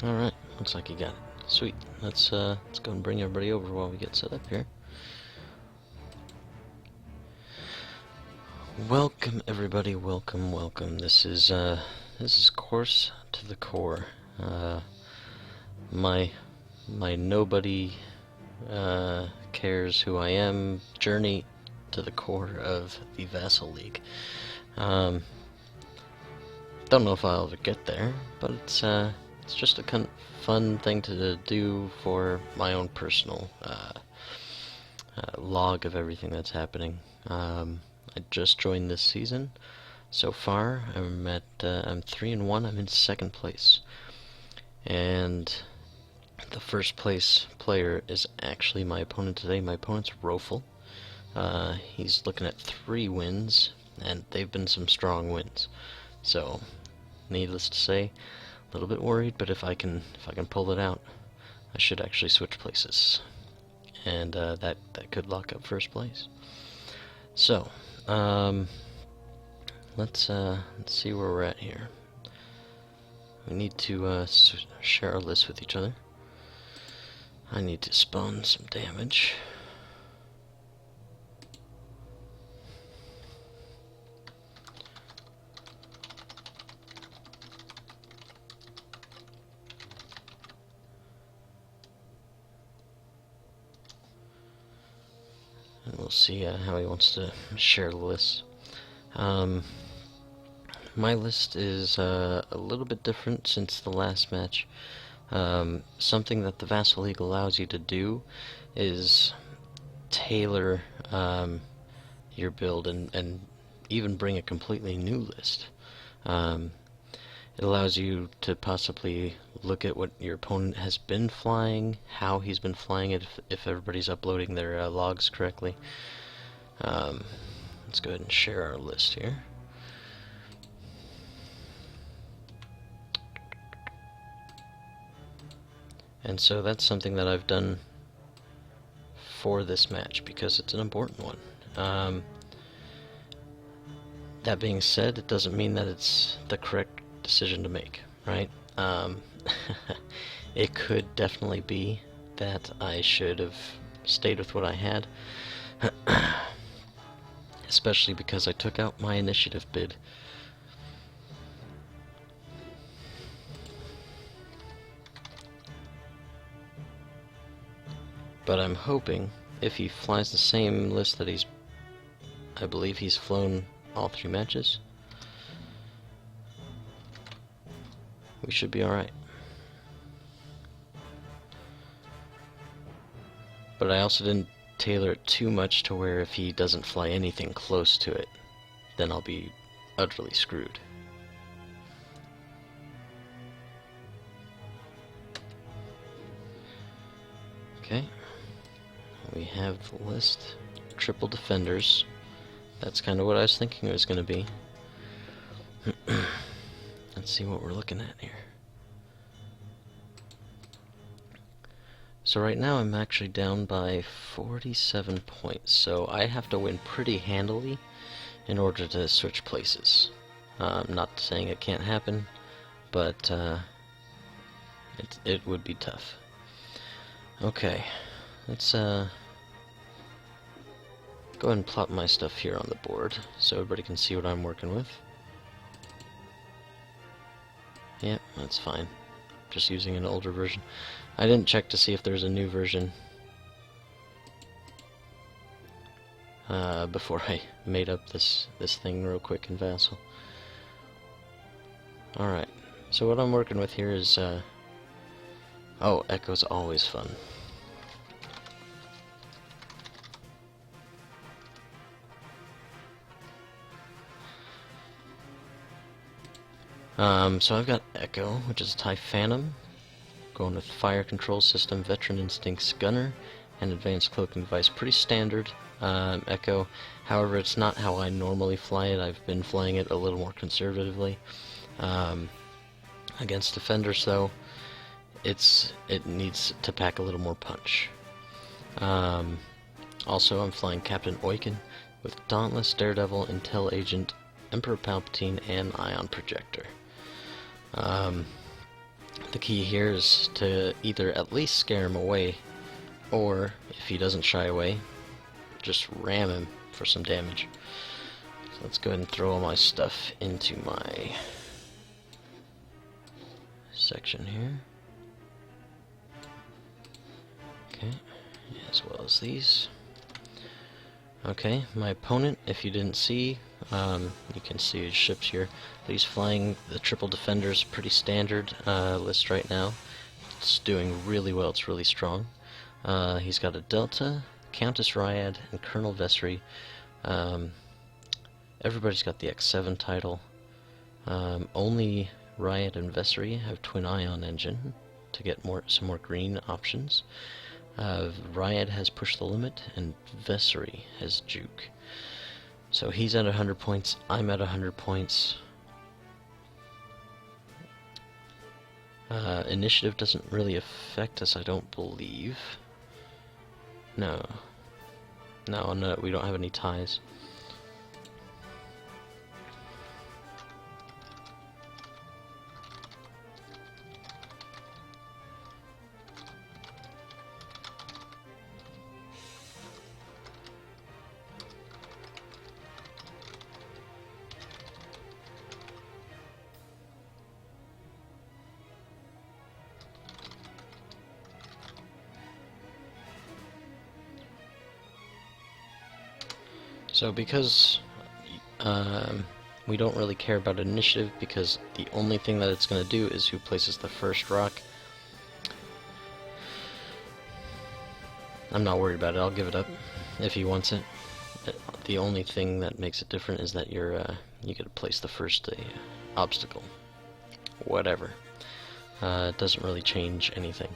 Alright, looks like you got it. Sweet. Let's go and bring everybody over while we get set up here. Welcome everybody, welcome. This is Course to the Core. My nobody cares who I am journey to the core of the Vassal League. Don't know if I'll ever get there, but it's just a fun thing to do for my own personal log of everything that's happening. I just joined this season. So far, I'm 3-1. I'm in second place, and the first place player is actually my opponent today. My opponent's Rofle. He's looking at 3 wins, and they've been some strong wins. So, needless to say, a little bit worried. But if I can pull it out, I should actually switch places, and that could lock up first place. So, let's see where we're at here. We need to share our list with each other. I need to spawn some damage. And we'll see how he wants to share the list. My list is a little bit different since the last match. Something that the Vassal League allows you to do is tailor your build and even bring a completely new list. It allows you to possibly look at what your opponent has been flying, how he's been flying it, if everybody's uploading their logs correctly. Let's go ahead and share our list here. And so that's something that I've done for this match because it's an important one. That being said, it doesn't mean that it's the correct decision to make, right? It could definitely be that I should have stayed with what I had, especially because I took out my initiative bid. But I'm hoping if he flies the same list that I believe he's flown all 3 matches, we should be alright. But I also didn't tailor it too much to where if he doesn't fly anything close to it, then I'll be utterly screwed. Okay. We have the list. Triple defenders. That's kind of what I was thinking it was going to be. Let's see what we're looking at here. So right now I'm actually down by 47 points, so I have to win pretty handily in order to switch places. Not saying it can't happen, but it would be tough. Okay, let's go ahead and plot my stuff here on the board so everybody can see what I'm working with. Yep, that's fine. Just using an older version. I didn't check to see if there's a new version before I made up this thing real quick in Vassal. Alright, so what I'm working with here is oh, Echo's always fun. So I've got Echo, which is a TIE Phantom, going with Fire Control System, Veteran Instincts Gunner, and Advanced Cloaking Device. Pretty standard Echo. However, it's not how I normally fly it. I've been flying it a little more conservatively. Against defenders, though, it needs to pack a little more punch. Also, I'm flying Captain Oiken with Dauntless, Daredevil, Intel Agent, Emperor Palpatine, and Ion Projector. The key here is to either at least scare him away, or if he doesn't shy away, just ram him for some damage. So let's go ahead and throw all my stuff into my section here. Okay, as well as these. Okay, my opponent, if you didn't see, you can see his ships here. He's flying the triple defenders, pretty standard list right now. It's doing really well, it's really strong. He's got a Delta, Countess Ryad, and Colonel Vessery. Everybody's got the X7 title. Only Ryad and Vessery have twin ion engine to get some more green options. Ryad has Push the Limit, and Vessery has Juke. So he's at 100 points, I'm at 100 points. Initiative doesn't really affect us, I don't believe. No, we don't have any ties. So because we don't really care about initiative, because the only thing that it's going to do is who places the first rock, I'm not worried about it. I'll give it up if he wants it. The only thing that makes it different is that you get to place the first obstacle. Whatever. It doesn't really change anything.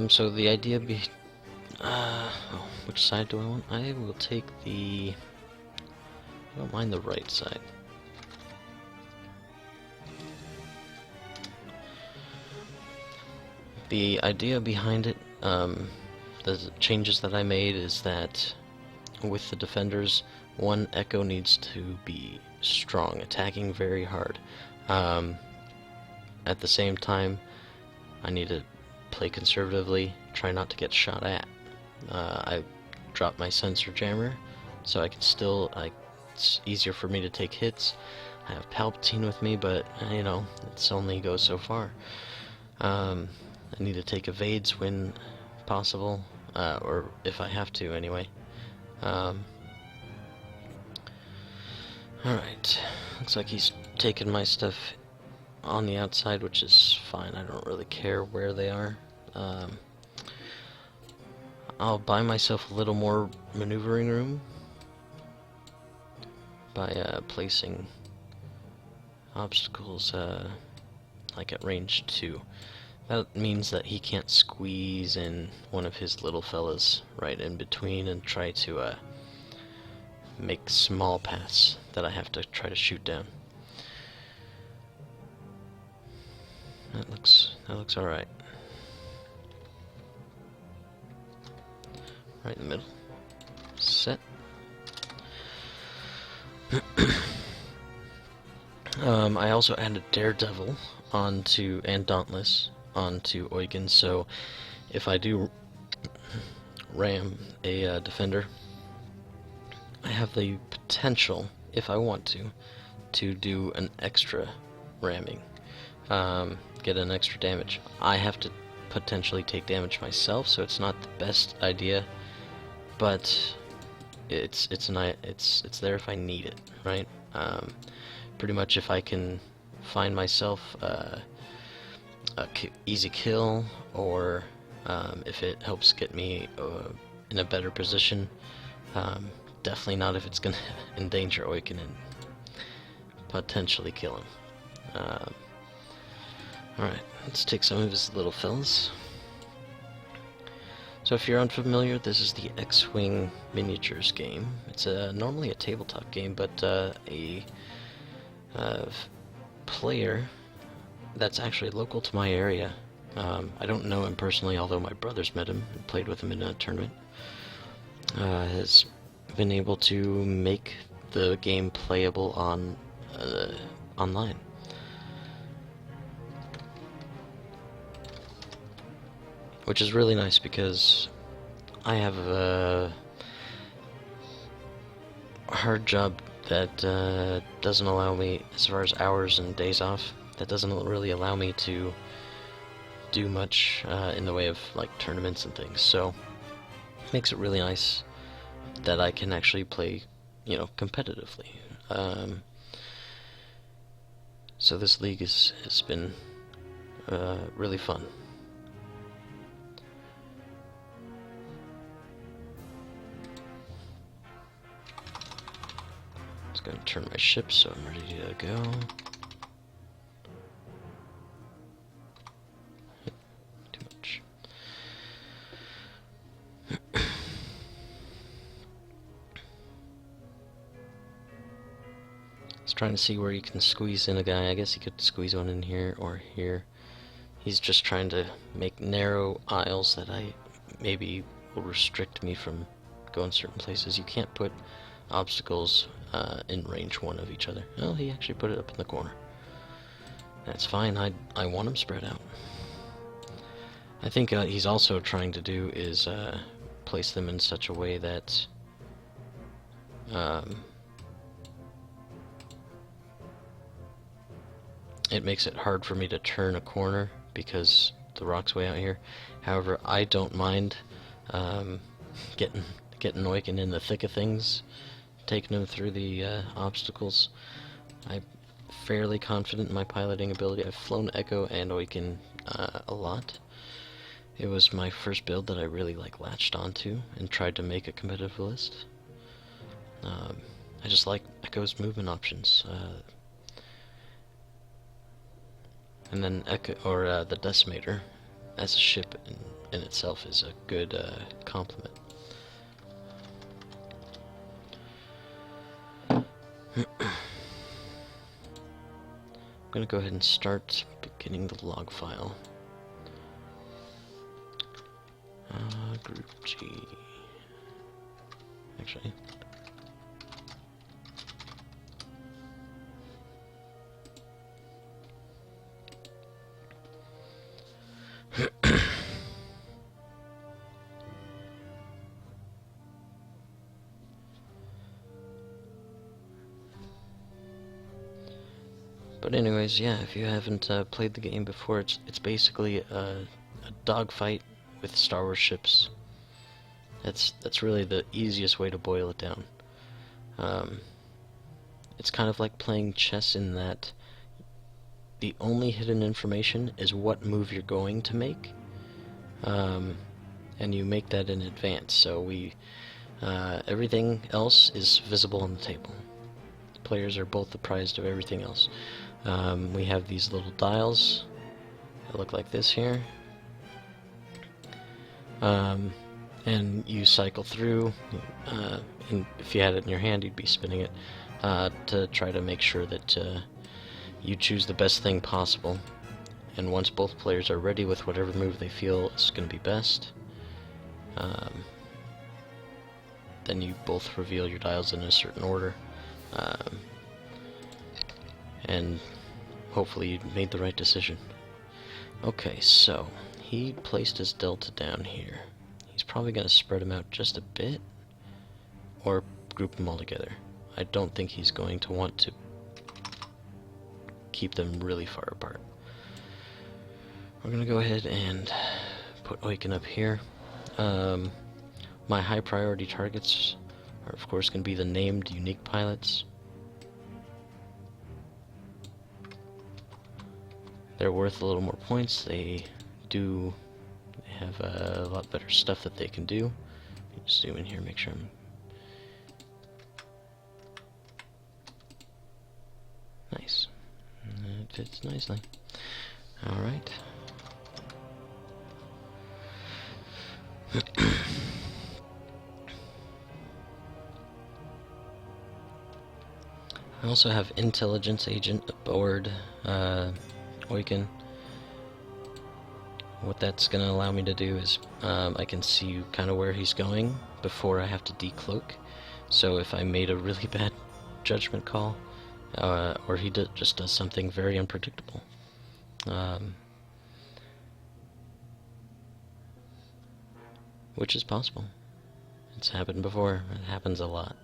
So the idea which side do I want? I will take I don't mind the right side. The idea behind it, the changes that I made is that with the defenders, one Echo needs to be strong, attacking very hard. At the same time, I need to play conservatively, try not to get shot at. I dropped my sensor jammer, so I can still, it's easier for me to take hits. I have Palpatine with me, but, you know, it's only goes so far. I need to take evades when possible, or if I have to, anyway. Alright, looks like he's taking my stuff on the outside, which is fine. I don't really care where they are. I'll buy myself a little more maneuvering room by placing obstacles like at range 2. That means that he can't squeeze in one of his little fellas right in between and try to make small paths that I have to try to shoot down. That looks alright. Right in the middle. Set. I also added Daredevil and Dauntless onto Eugen, so if I do ram a defender, I have the potential, if I want to do an extra ramming. Get an extra damage. I have to potentially take damage myself, so it's not the best idea, but it's there if I need it, right? Pretty much if I can find myself a easy kill, or if it helps get me in a better position. Definitely not if it's gonna endanger Eugen and potentially kill him. Alright, let's take some of his little fellas. So if you're unfamiliar, this is the X-Wing miniatures game. It's normally a tabletop game, but a player that's actually local to my area. I don't know him personally, although my brothers met him and played with him in a tournament. Has been able to make the game playable on online. Which is really nice because I have a hard job that doesn't allow me, as far as hours and days off, that doesn't really allow me to do much in the way of like tournaments and things. So it makes it really nice that I can actually play, you know, competitively. So this league has been really fun. Just gonna turn my ship so I'm ready to go. Too much. Trying to see where you can squeeze in a guy. I guess you could squeeze one in here or here. He's just trying to make narrow aisles that maybe will restrict me from going certain places. You can't put obstacles in range one of each other. Well, he actually put it up in the corner. That's fine. I want him spread out. I think he's also trying to do is place them in such a way that it makes it hard for me to turn a corner because the rock's way out here. However, I don't mind getting Oiken in the thick of things, taking him through the obstacles. I'm fairly confident in my piloting ability. I've flown Echo and Oiken a lot. It was my first build that I really latched onto and tried to make a competitive list. I just like Echo's movement options. And then Echo, or the Decimator, as a ship in itself, is a good complement. I'm gonna go ahead and start beginning the log file. Group G. Actually. But anyways, yeah, if you haven't played the game before, it's basically a dogfight with Star Wars ships. That's really the easiest way to boil it down. It's kind of like playing chess in that the only hidden information is what move you're going to make, and you make that in advance. So everything else is visible on the table. The players are both apprised of everything else. We have these little dials that look like this here, and you cycle through, and if you had it in your hand, you'd be spinning it to try to make sure that you choose the best thing possible. And once both players are ready with whatever move they feel is going to be best, then you both reveal your dials in a certain order, and hopefully you made the right decision. Okay, so he placed his delta down here. He's probably going to spread them out just a bit, or group them all together. I don't think he's going to want to keep them really far apart. We're going to go ahead and put Oiken up here. My high priority targets are of course going to be the named unique pilots. They're worth a little more points. They do have a lot better stuff that they can do. Just zoom in here, make sure I'm... Nice. It fits nicely. Alright. I also have Intelligence Agent aboard Oiken. What that's going to allow me to do is I can see kind of where he's going before I have to decloak. So if I made a really bad judgment call, or he just does something very unpredictable. Which is possible. It's happened before. It happens a lot.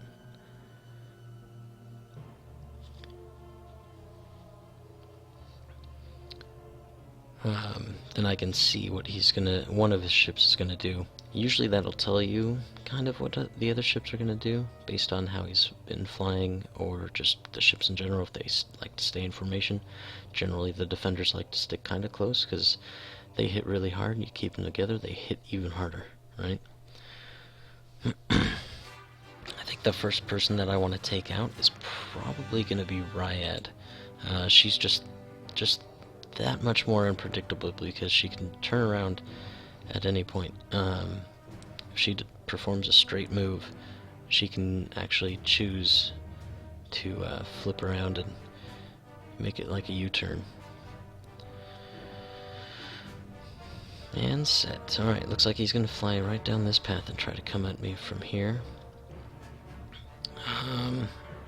Then I can see what one of his ships is gonna do. Usually that'll tell you kind of what the other ships are gonna do, based on how he's been flying, or just the ships in general, if they like to stay in formation. Generally the defenders like to stick kind of close, because they hit really hard, and you keep them together, they hit even harder, right? I think the first person that I want to take out is probably gonna be Ryad. She's just that much more unpredictable, because she can turn around at any point. If she performs a straight move, she can actually choose to flip around and make it like a U-turn. And set. Alright, looks like he's gonna fly right down this path and try to come at me from here.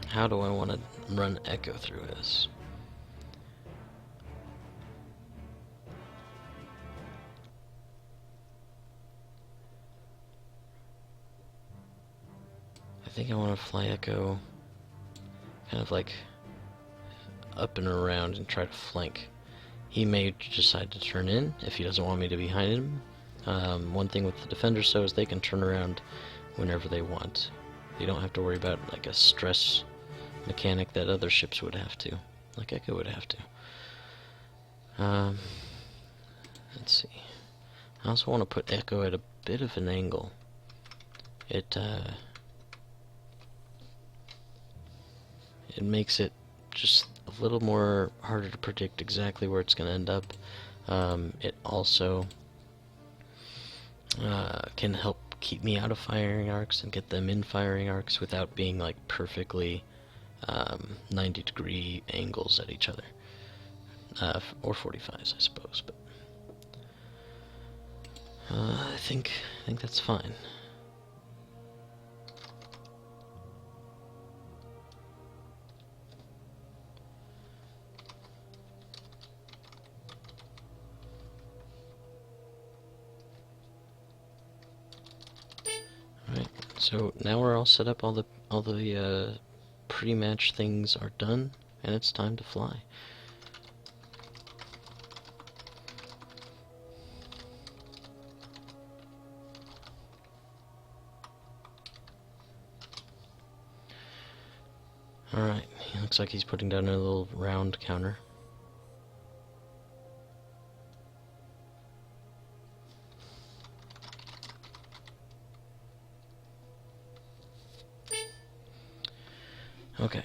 How do I want to run Echo through this? I think I want to fly Echo kind of like up and around and try to flank. He may decide to turn in if he doesn't want me to be behind him. One thing with the defenders, though, is they can turn around whenever they want. You don't have to worry about like a stress mechanic that other ships would have to, like Echo would have to. Let's see. I also want to put Echo at a bit of an angle. It makes it just a little more harder to predict exactly where it's going to end up. It also can help keep me out of firing arcs and get them in firing arcs without being like perfectly 90-degree angles at each other. Or 45s, I suppose, but I think that's fine. Alright, so now we're all set up, all the pre-match things are done, and it's time to fly. Alright, he looks like he's putting down a little round counter. Okay.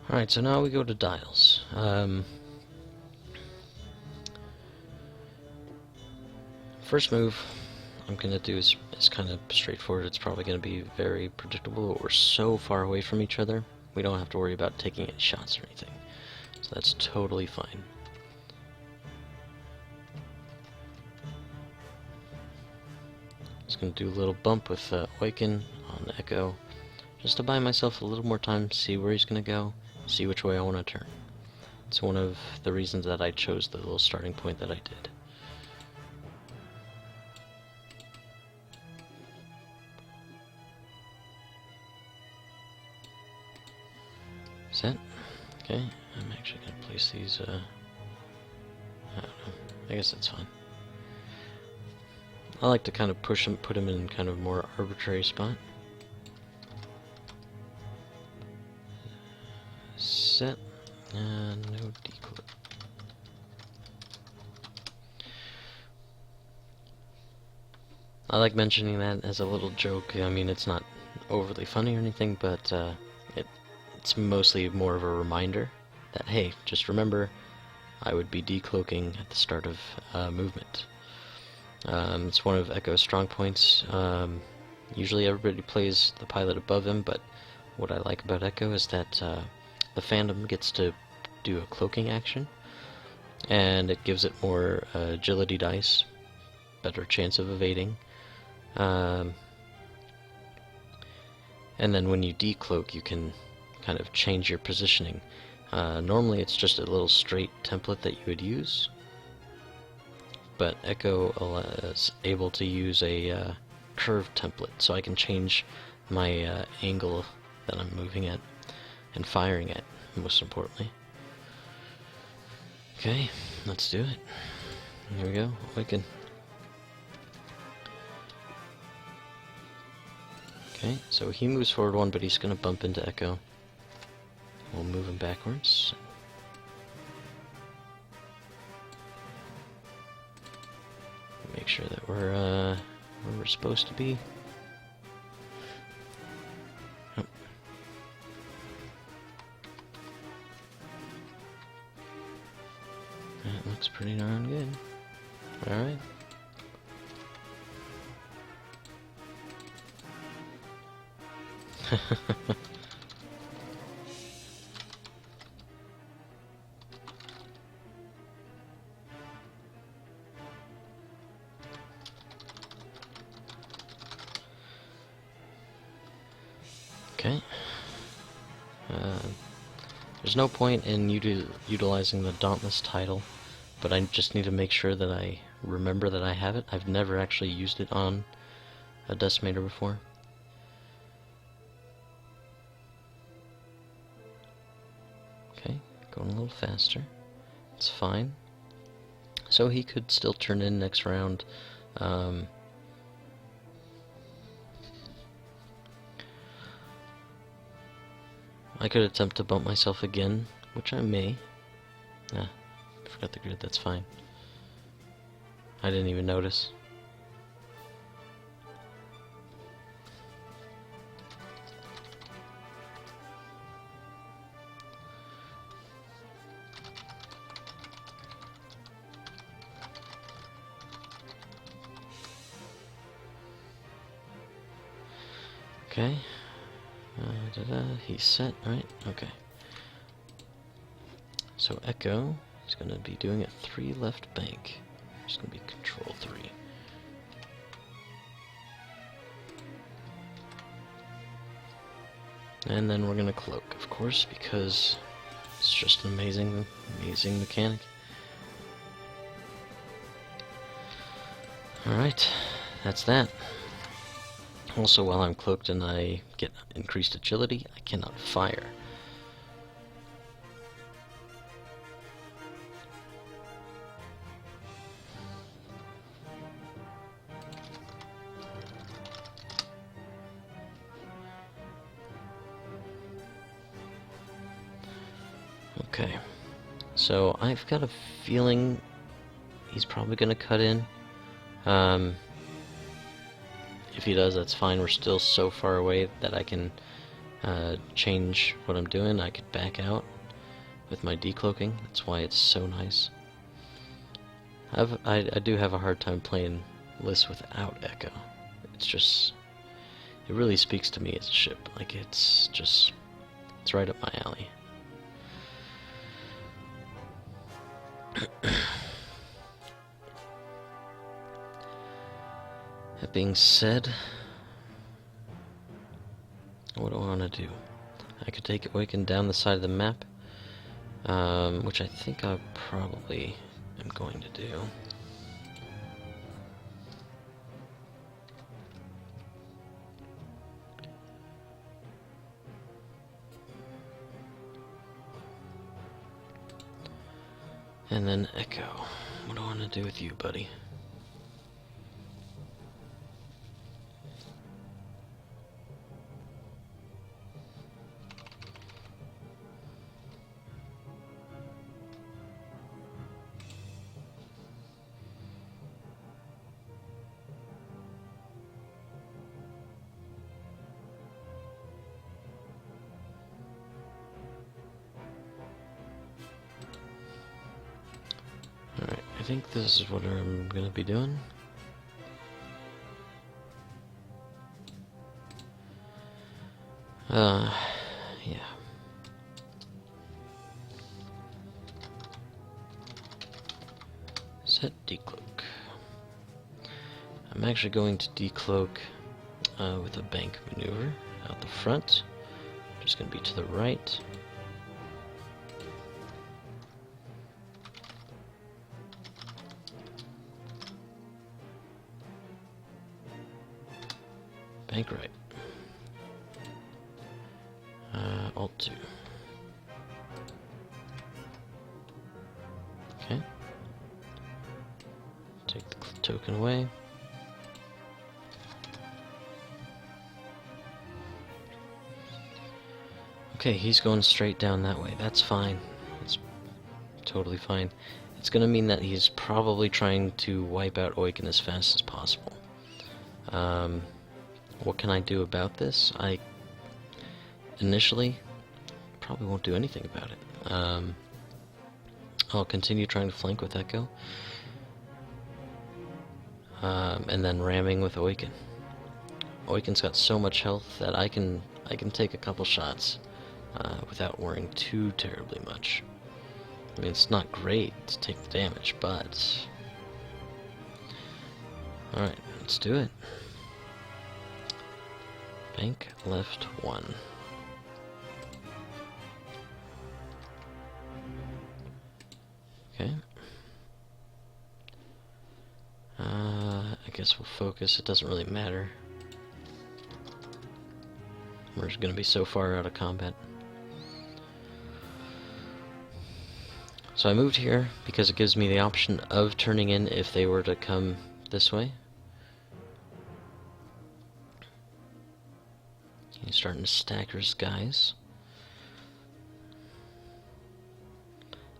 Alright, so now we go to dials. First move I'm going to do is kind of straightforward. It's probably going to be very predictable. We're so far away from each other, we don't have to worry about taking any shots or anything. So that's totally fine. Just going to do a little bump with Awaken on Echo, just to buy myself a little more time, see where he's going to go, see which way I want to turn. It's one of the reasons that I chose the little starting point that I did. Set. Okay, I'm actually going to place these, I don't know, I guess that's fine. I like to kind of push them, put them in kind of a more arbitrary spot. Set, and no declip. I like mentioning that as a little joke. I mean, it's not overly funny or anything, but it's mostly more of a reminder that, hey, just remember, I would be decloaking at the start of movement. It's one of Echo's strong points. Usually everybody plays the pilot above him, but what I like about Echo is that the Phantom gets to do a cloaking action, and it gives it more agility dice, better chance of evading. And then when you decloak, you can kind of change your positioning. Normally it's just a little straight template that you would use, but Echo is able to use a curved template, so I can change my angle that I'm moving at and firing at, most importantly. Okay, let's do it. Here we go, Awaken. Okay, so he moves forward one, but he's going to bump into Echo. We'll move him backwards. Make sure that we're where we're supposed to be. Oh. That looks pretty darn good. Alright. Okay. There's no point in utilizing the Dauntless title, but I just need to make sure that I remember that I have it. I've never actually used it on a Decimator before. Okay, going a little faster. It's fine. So he could still turn in next round. I could attempt to bump myself again, which I may. Ah, forgot the grid, that's fine. I didn't even notice. Okay. He's set, right? Okay. So Echo is going to be doing a 3 left bank. It's going to be control 3. And then we're going to cloak, of course, because it's just an amazing mechanic. Alright, that's that. Also, while I'm cloaked and I get increased agility, I cannot fire. Okay, so I've got a feeling he's probably going to cut in. If he does, that's fine. We're still so far away that I can change what I'm doing. I could back out with my decloaking. That's why it's so nice. I do have a hard time playing lists without Echo. It's just, it really speaks to me as a ship. Like, it's right up my alley. That being said, what do I want to do? I could take Awaken down the side of the map, which I think I probably am going to do. And then Echo. What do I want to do with you, buddy? think this is what I'm gonna be doing. Yeah. Set decloak. I'm actually going to decloak with a bank maneuver out the front. Just gonna be to the right. Bank right. Alt 2. Okay. Take the token away. Okay, he's going straight down that way. That's fine. That's totally fine. It's gonna mean that he's probably trying to wipe out Oiken as fast as possible. What can I do about this? I initially probably won't do anything about it. I'll continue trying to flank with Echo, and then ramming with Oiken. Oiken's got so much health that I can take a couple shots without worrying too terribly much. I mean, it's not great to take the damage, but alright, let's do it. Bank left 1. Okay. I guess we'll focus. It doesn't really matter. We're just gonna be so far out of combat. So I moved here because it gives me the option of turning in if they were to come this way. He's starting to stack his guys.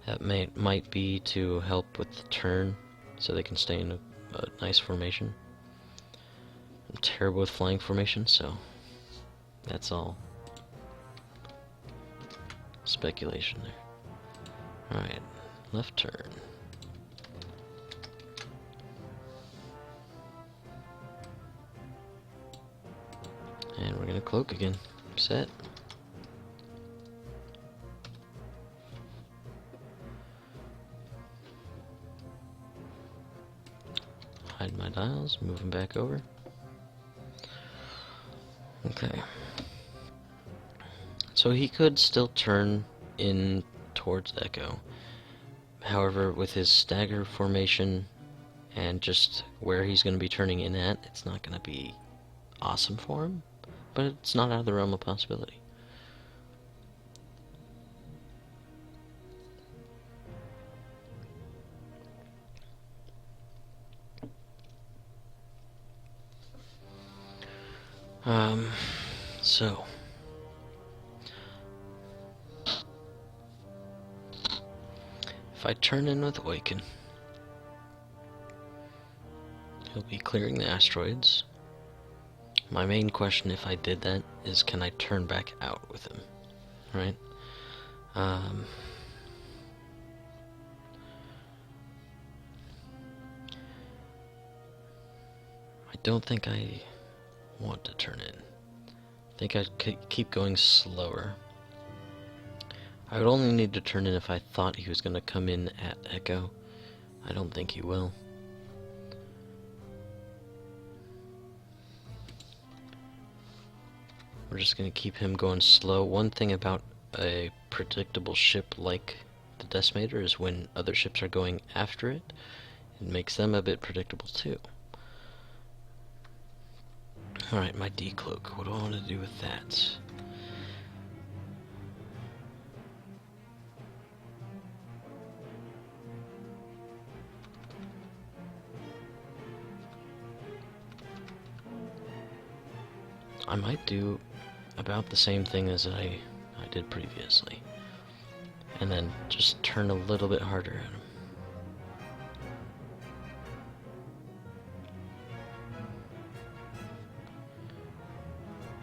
That might be to help with the turn, so they can stay in a nice formation. I'm terrible with flying formation, so that's all speculation there. Alright, left turn. And we're gonna cloak again. Set. Hide my dials, move them back over. Okay. So he could still turn in towards Echo. However, with his stagger formation and just where he's going to be turning in at, it's not going to be awesome for him, but it's not out of the realm of possibility. So if I turn in with Oiken, he'll be clearing the asteroids. My main question, if I did that, is can I turn back out with him, right? I don't think I want to turn in. I think I'd keep going slower. I would only need to turn in if I thought he was going to come in at Echo. I don't think he will. We're just going to keep him going slow. One thing about a predictable ship like the Decimator is when other ships are going after it, it makes them a bit predictable too. Alright, my decloak. What do I want to do with that? I might do about the same thing as I did previously, and then just turn a little bit harder at him.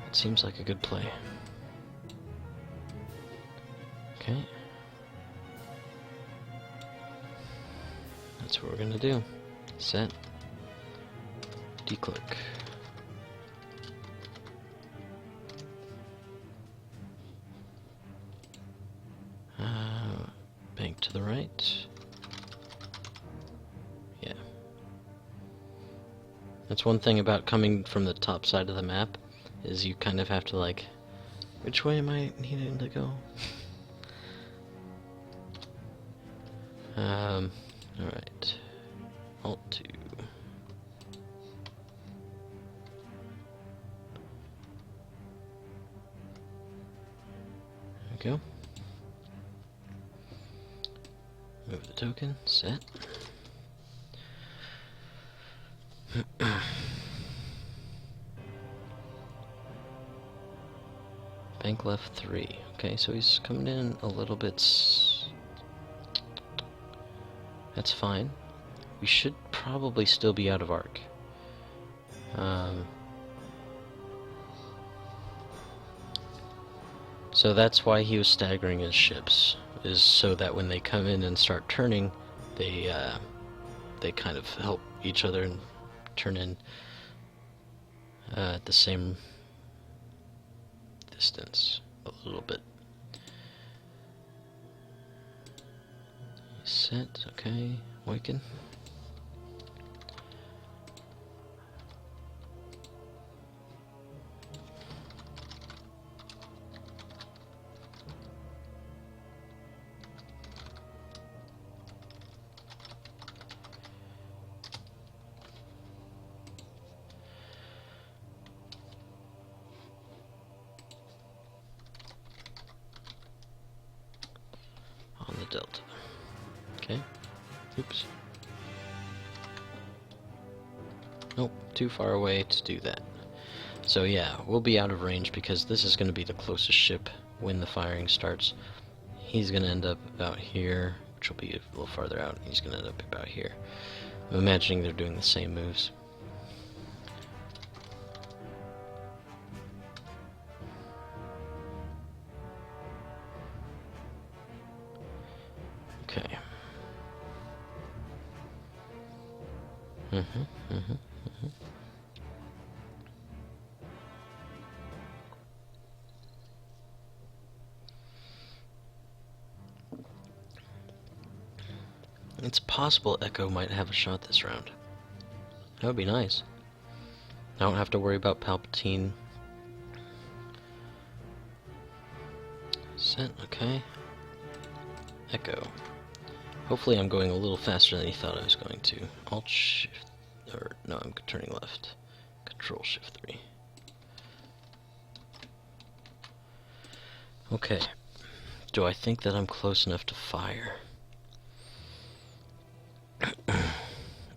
It seems like a good play. Okay. that's what we're gonna do. Set. Declick. Bank to the right. Yeah. That's one thing about coming from the top side of the map, is you kind of have to like, which way am I needing to go? Alright. Alt 2. There we go. Move the token, set. Bank left 3. Okay, so he's coming in a little bit. That's fine. We should probably still be out of arc. So that's why he was staggering his ships, is so that when they come in and start turning, they kind of help each other and turn in at the same distance a little bit. Set, okay, awaken. On the delta. Okay. Oops. Nope, too far away to do that. So yeah, we'll be out of range because this is going to be the closest ship when the firing starts. He's going to end up about here, which will be a little farther out. He's going to end up about here. I'm imagining they're doing the same moves. Okay. It's possible Echo might have a shot this round. That would be nice. I don't have to worry about Palpatine. Set, okay. Echo. Hopefully I'm going a little faster than he thought I was going to. Alt Shift, or no, I'm turning left. Control Shift 3. Okay. Do I think that I'm close enough to fire?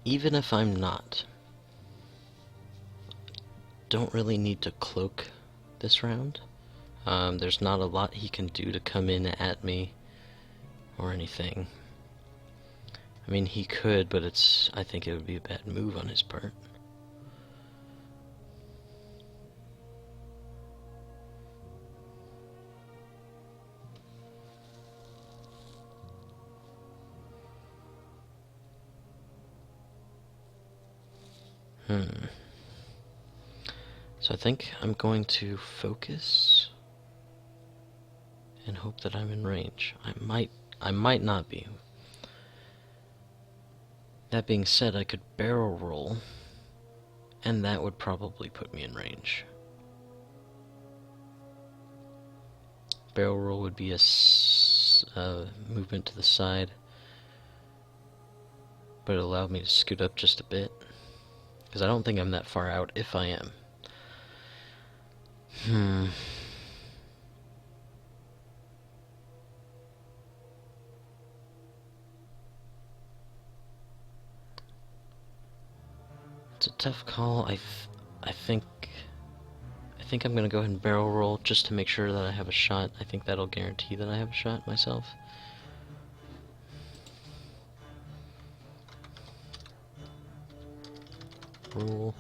Even if I'm not, don't really need to cloak this round. There's not a lot he can do to come in at me or anything. I mean, he could, but I think it would be a bad move on his part. So I think I'm going to focus and hope that I'm in range. I might not be. That being said, I could barrel roll, and that would probably put me in range. Barrel roll would be a movement to the side, but it allowed me to scoot up just a bit, because I don't think I'm that far out if I am. It's a tough call. I think I'm gonna go ahead and barrel roll just to make sure that I have a shot. I think that'll guarantee that I have a shot myself. Roll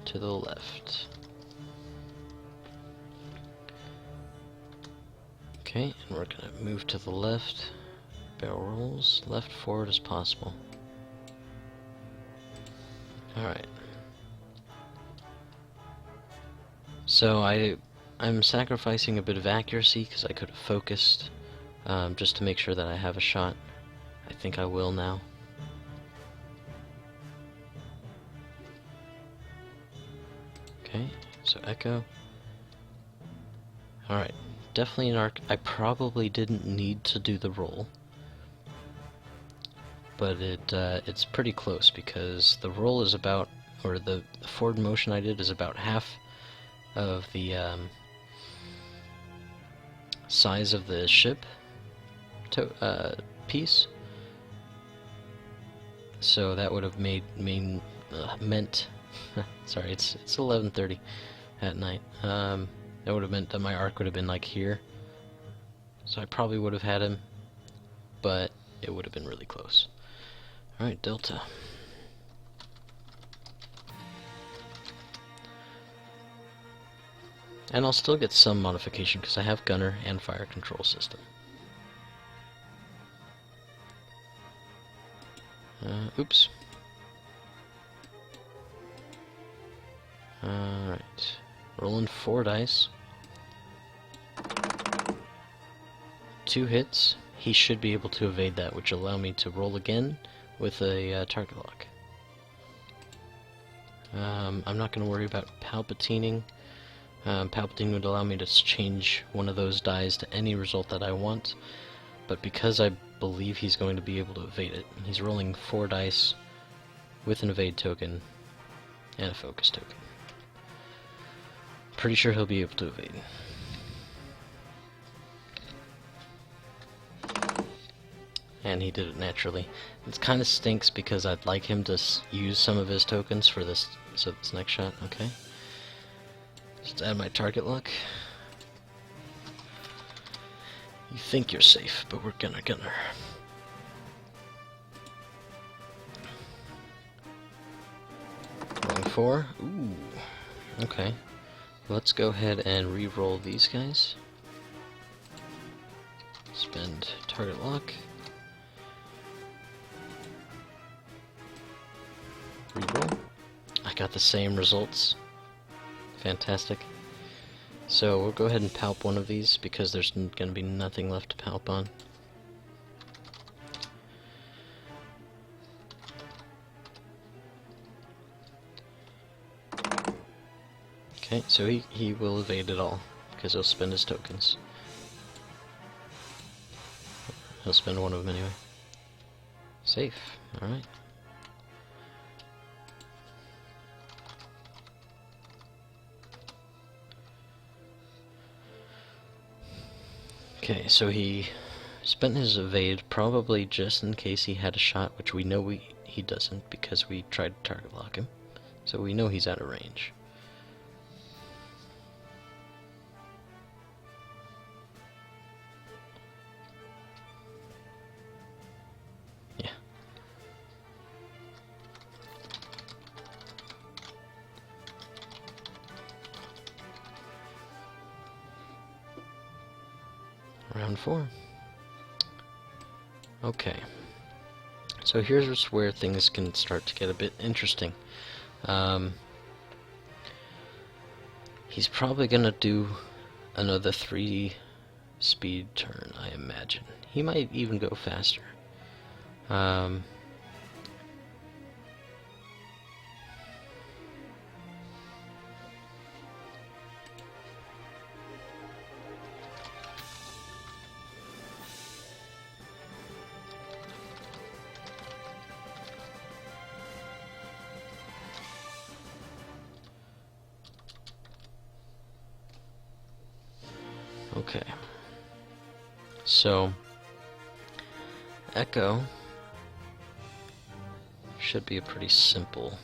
to the left. Okay, and we're gonna move to the left. Barrel rolls left forward as possible. Alright. So I'm sacrificing a bit of accuracy because I could have focused, just to make sure that I have a shot. I think I will now. Okay, so Echo. Alright, definitely an arc. I probably didn't need to do the roll, but it's pretty close because the roll is about, or the forward motion I did is about half of the size of the ship piece. So that would have meant sorry, it's 11:30 at night. That would have meant that my arc would have been like here. So I probably would have had him, but it would have been really close. Alright, Delta. And I'll still get some modification because I have gunner and fire control system. Oops. Alright. Rolling 4 dice. 2 hits. He should be able to evade that, which will allow me to roll again with a target lock. I'm not going to worry about palpatining. Palpatine would allow me to change one of those dies to any result that I want, but because I believe he's going to be able to evade it, he's rolling 4 dice with an evade token and a focus token. Pretty sure he'll be able to evade. And he did it naturally. It kind of stinks because I'd like him to use some of his tokens for this, so this next shot. Okay. Just add my target lock. You think you're safe, but we're gunner. Rolling 4. Ooh. Okay. Let's go ahead and re-roll these guys. Spend target lock. Reroll. I got the same results. Fantastic. So we'll go ahead and palp one of these because there's going to be nothing left to palp on. Okay, so he will evade it all because he'll spend his tokens. He'll spend one of them anyway. Safe. Alright. Okay, so he spent his evade probably just in case he had a shot, which we know he doesn't because we tried to target lock him. So we know he's out of range. Yeah. Round 4. Okay. So here's where things can start to get a bit interesting. He's probably gonna do another 3 speed turn, I imagine. He might even go faster. Okay. So Echo should be a pretty simple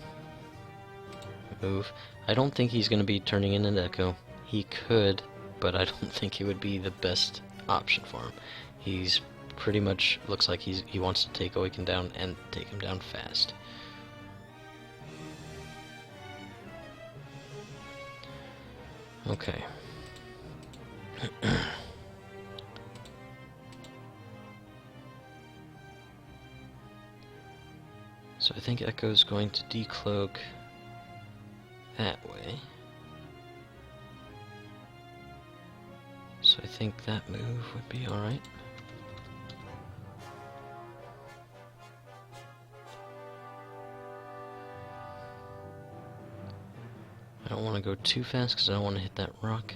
move. I don't think he's going to be turning in an Echo. He could, but I don't think it would be the best option for him. He's pretty much looks like he wants to take Oiken down and take him down fast. Okay. So So I think Echo's going to decloak that way. So I think that move would be alright. I don't want to go too fast because I don't want to hit that rock.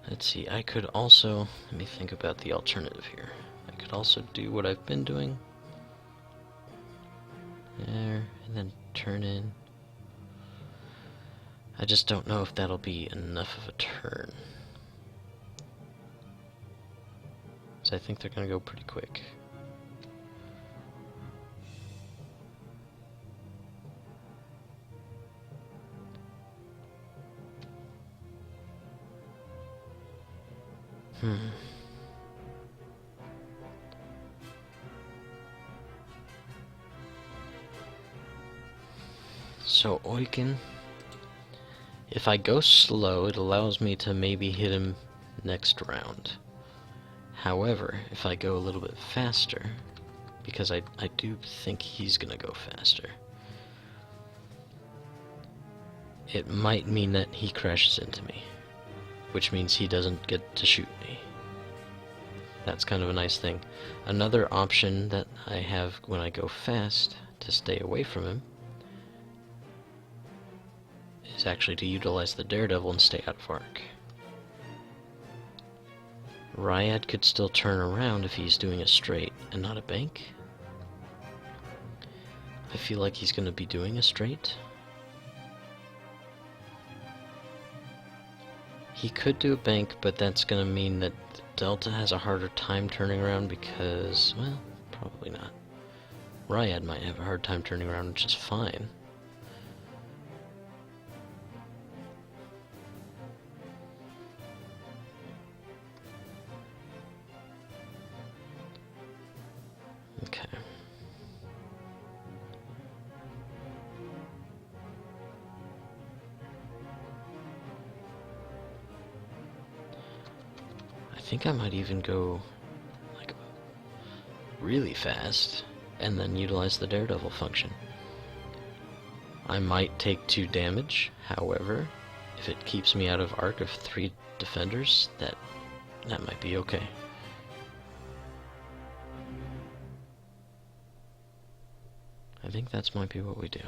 Let's see, I could also, let me think about the alternative here. I could also do what I've been doing. There, and then turn in. I just don't know if that'll be enough of a turn. So I think they're gonna go pretty quick. So Oiken, if I go slow, it allows me to maybe hit him next round. However, if I go a little bit faster, because I do think he's gonna go faster, it might mean that he crashes into me, which means he doesn't get to shoot me. That's kind of a nice thing. Another option that I have when I go fast to stay away from him is actually to utilize the Daredevil and stay out of arc. Ryad could still turn around if he's doing a straight and not a bank. I feel like he's going to be doing a straight. He could do a bank, but that's going to mean that Delta has a harder time turning around because, well, probably not. Ryad might have a hard time turning around, which is fine. Okay. I think I might even go like really fast and then utilize the Daredevil function. I might take 2 damage, however, if it keeps me out of arc of 3 defenders, that might be okay. I think that's might be what we do.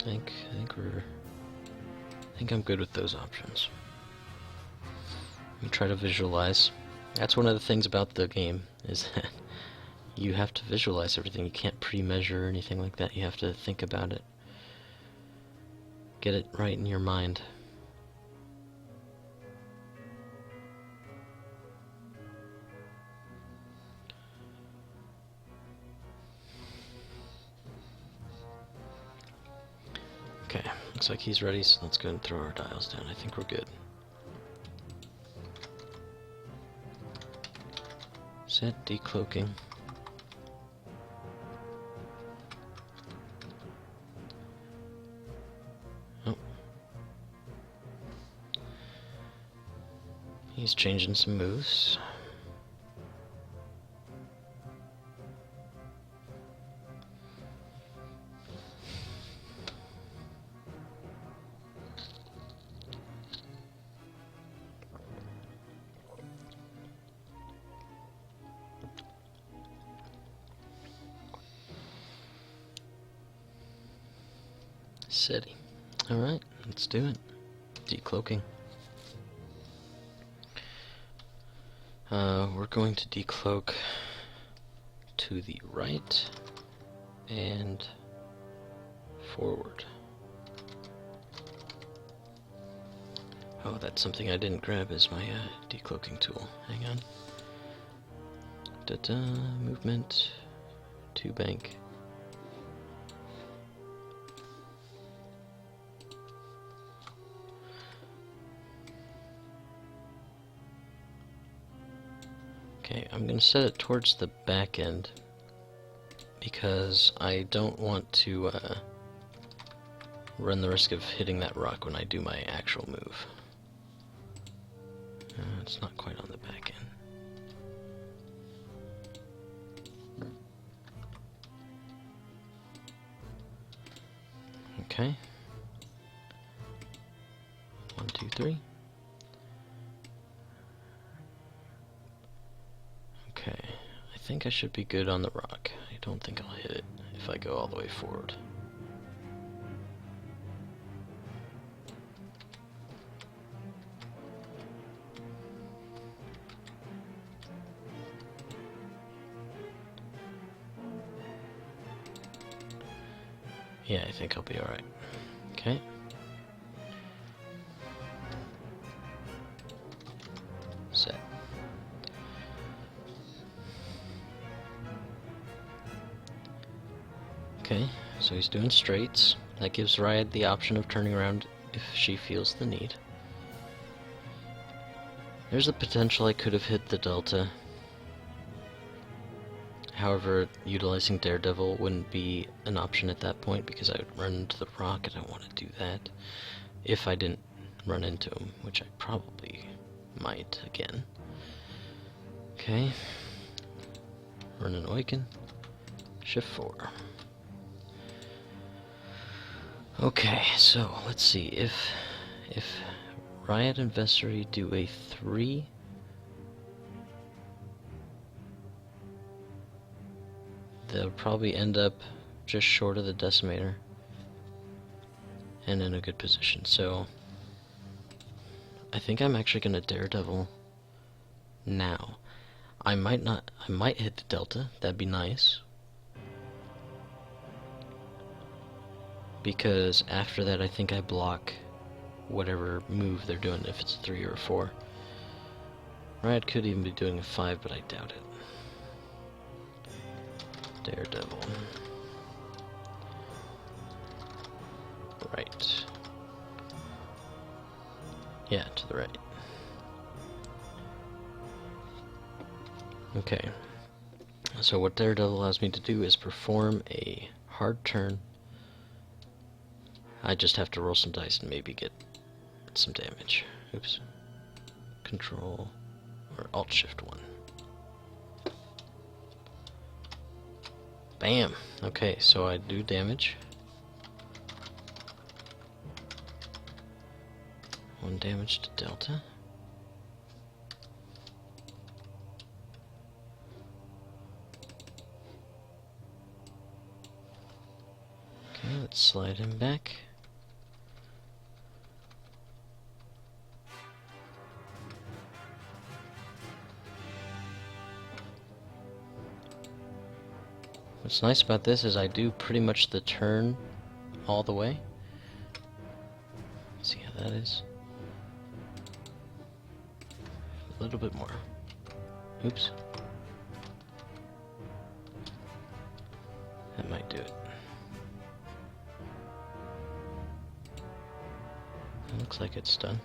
I think I'm good with those options. Let me try to visualize. That's one of the things about the game, is that you have to visualize everything. You can't pre-measure or anything like that. You have to think about it. Get it right in your mind. Okay, looks like he's ready, so let's go ahead and throw our dials down. I think we're good. Set decloaking. Oh. He's changing some moves. City. Alright, let's do it. Decloaking. We're going to decloak to the right and forward. Oh, that's something I didn't grab is my decloaking tool. Hang on. Da-da, movement, 2 bank. Okay, I'm going to set it towards the back end because I don't want to run the risk of hitting that rock when I do my actual move. It's not quite on the back end. Okay. 1, 2, 3. Okay, I think I should be good on the rock. I don't think I'll hit it if I go all the way forward. Yeah, I think I'll be alright. Okay. Set. Okay, so he's doing straights. That gives Riot the option of turning around if she feels the need. There's the potential I could have hit the Delta. However, utilizing Daredevil wouldn't be an option at that point because I would run into the rock and I want to do that. If I didn't run into him, which I probably might again. Okay. Run an Awaken. Shift 4. Okay, so let's see if Riot and Vessery do a 3. They'll probably end up just short of the Decimator and in a good position. So I think I'm actually gonna Daredevil now. I might hit the Delta, that'd be nice. Because after that I think I block whatever move they're doing, if it's a 3 or a 4. Riot could even be doing a 5, but I doubt it. Daredevil. Right. Yeah, to the right. Okay. So what Daredevil allows me to do is perform a hard turn. I just have to roll some dice and maybe get some damage. Oops. Control or Alt Shift 1. Bam! Okay, so I do damage. 1 damage to Delta. Okay, let's slide him back. What's nice about this is I do pretty much the turn all the way. Let's see how that is. A little bit more. Oops. That might do it. It looks like it's done.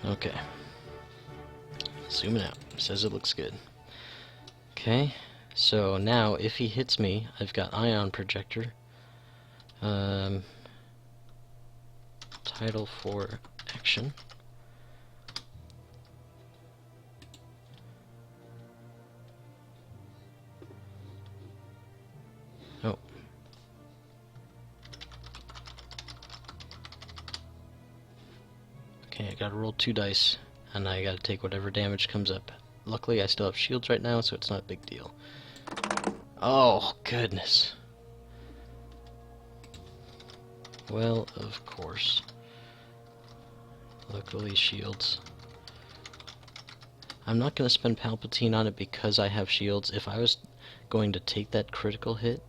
Okay. Zooming out. Says it looks good. Okay. So now, if he hits me, I've got Ion Projector. Title for action. Oh. Okay, I gotta roll 2 dice, and I gotta take whatever damage comes up. Luckily, I still have shields right now, so it's not a big deal. Oh, goodness. Well, of course. Luckily, shields. I'm not going to spend Palpatine on it because I have shields. If I was going to take that critical hit,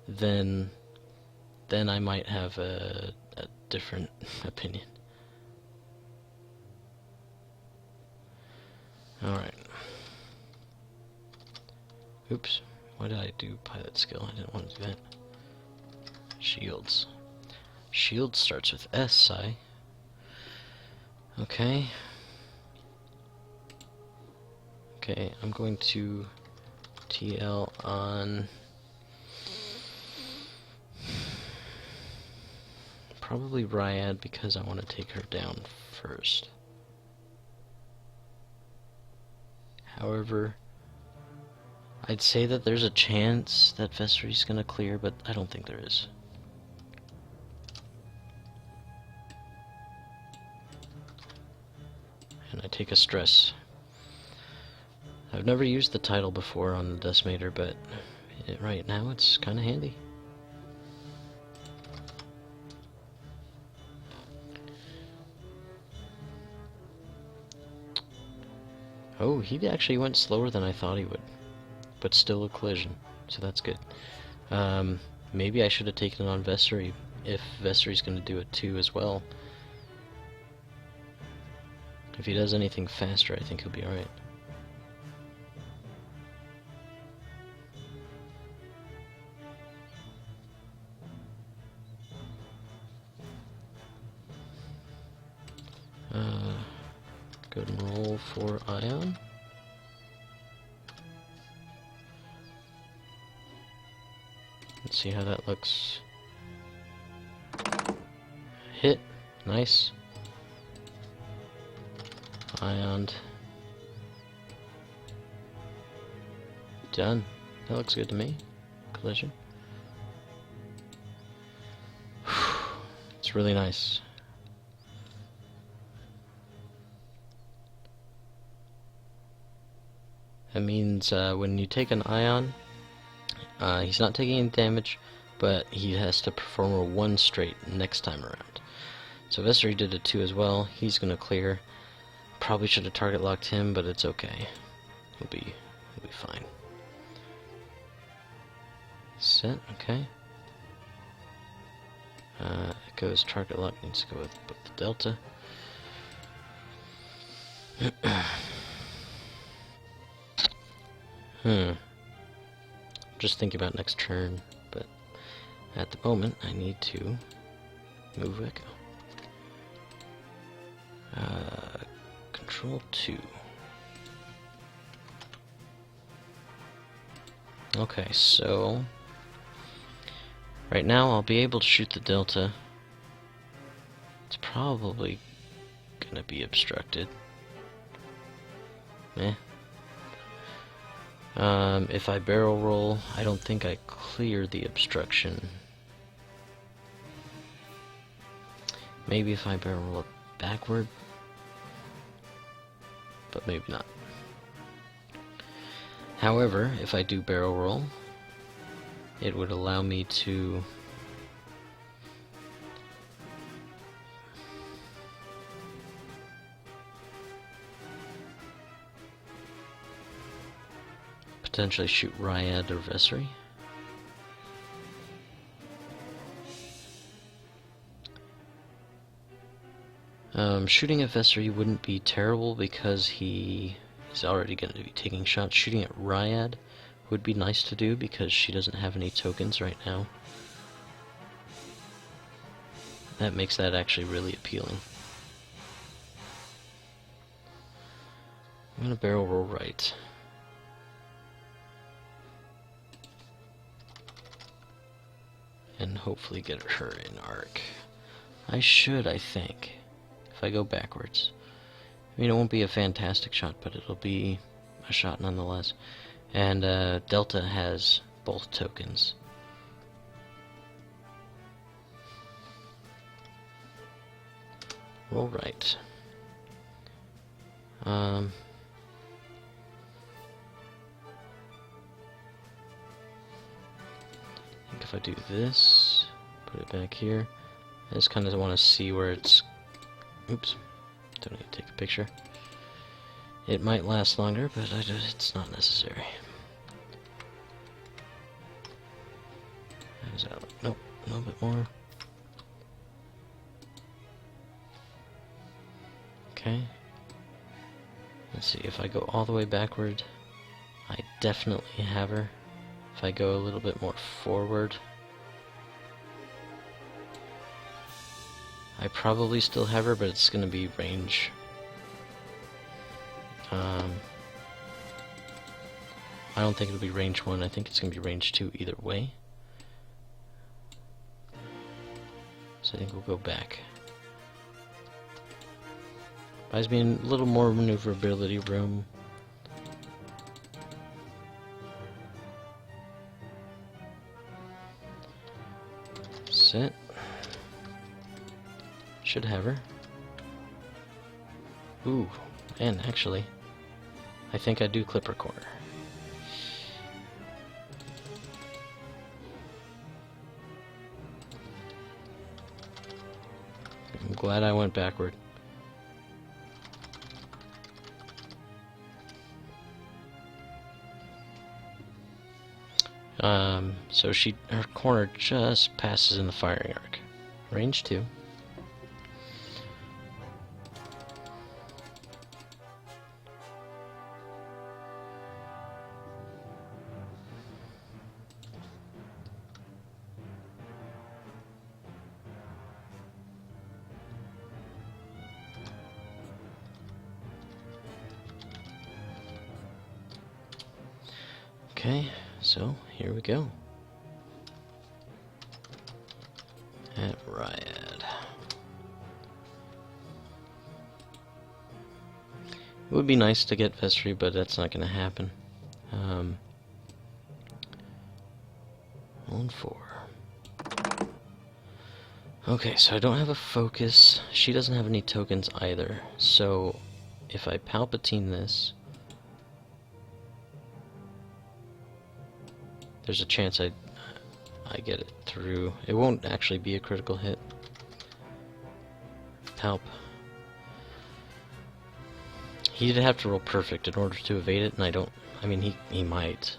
then I might have a different opinion. Alright. Oops. Why did I do pilot skill? I didn't want to do that. Shields. Shield starts with S, Sai. Okay. Okay, I'm going to TL on probably Ryad because I want to take her down first. However, I'd say that there's a chance that Vessery's gonna clear, but I don't think there is. And I take a stress. I've never used the title before on the Decimator, but right now it's kinda handy. Oh, he actually went slower than I thought he would. But still a collision, so that's good. Maybe I should have taken it on Vessery, if Vessery's going to do it too as well. If he does anything faster, I think he'll be alright. Go and roll for Ion. Let's see how that looks. Hit. Nice. Ioned. Done. That looks good to me. Collision. It's really nice. That means when you take an Ion, he's not taking any damage, but he has to perform a 1 straight next time around. So Vessery did it 2 as well. He's gonna clear. Probably should have target locked him, but it's okay. He'll be fine. Set, okay. It goes target lock, needs to go with the Delta. Just thinking about next turn, but at the moment I need to move Echo. Control 2. Okay, so right now I'll be able to shoot the Delta. It's probably gonna be obstructed. If I barrel roll, I don't think I clear the obstruction. Maybe if I barrel roll it backward, but maybe not. However, if I do barrel roll, it would allow me to potentially shoot Ryad or Vessery. Shooting at Vessery wouldn't be terrible because he is already going to be taking shots. Shooting at Ryad would be nice to do because she doesn't have any tokens right now. That makes that actually really appealing. I'm going to barrel roll right. And hopefully get her in arc. I should, I think, if I go backwards. I mean, it won't be a fantastic shot, but it'll be a shot nonetheless. And Delta has both tokens. Roll right. I think if I do this, put it back here, I just kind of want to see where it's... Oops, don't need to take a picture. It might last longer, but it's not necessary. How's that? Nope, a little bit more. Okay. Let's see, if I go all the way backward, I definitely have her. If I go a little bit more forward, I probably still have her, but it's going to be range. I don't think it'll be range 1, I think it's going to be range 2 either way. So I think we'll go back. Buys me a little more maneuverability room. Set. Should have her. Ooh, and actually, I think I do clip her corner. I'm glad I went backward. So her corner just passes in the firing arc. Range 2. Okay, so here we go. At Riot. It would be nice to get Vestry, but that's not going to happen. 1-4. Okay, so I don't have a focus. She doesn't have any tokens either. So if I Palpatine this, there's a chance I get it through. It won't actually be a critical hit. Palp. He'd have to roll perfect in order to evade it, and I don't... I mean, he might.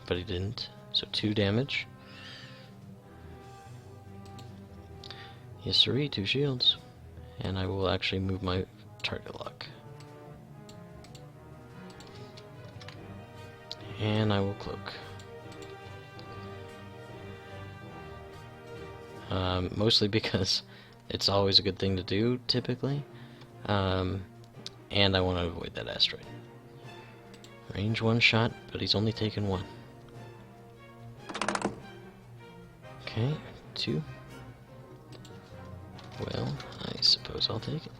But he didn't. So 2 damage. Yes, sirree, 2 shields. And I will actually move my target lock. And I will cloak. Mostly because it's always a good thing to do, typically. And I want to avoid that asteroid. Range 1 shot, but he's only taken 1. Okay, 2. Well, I suppose I'll take it.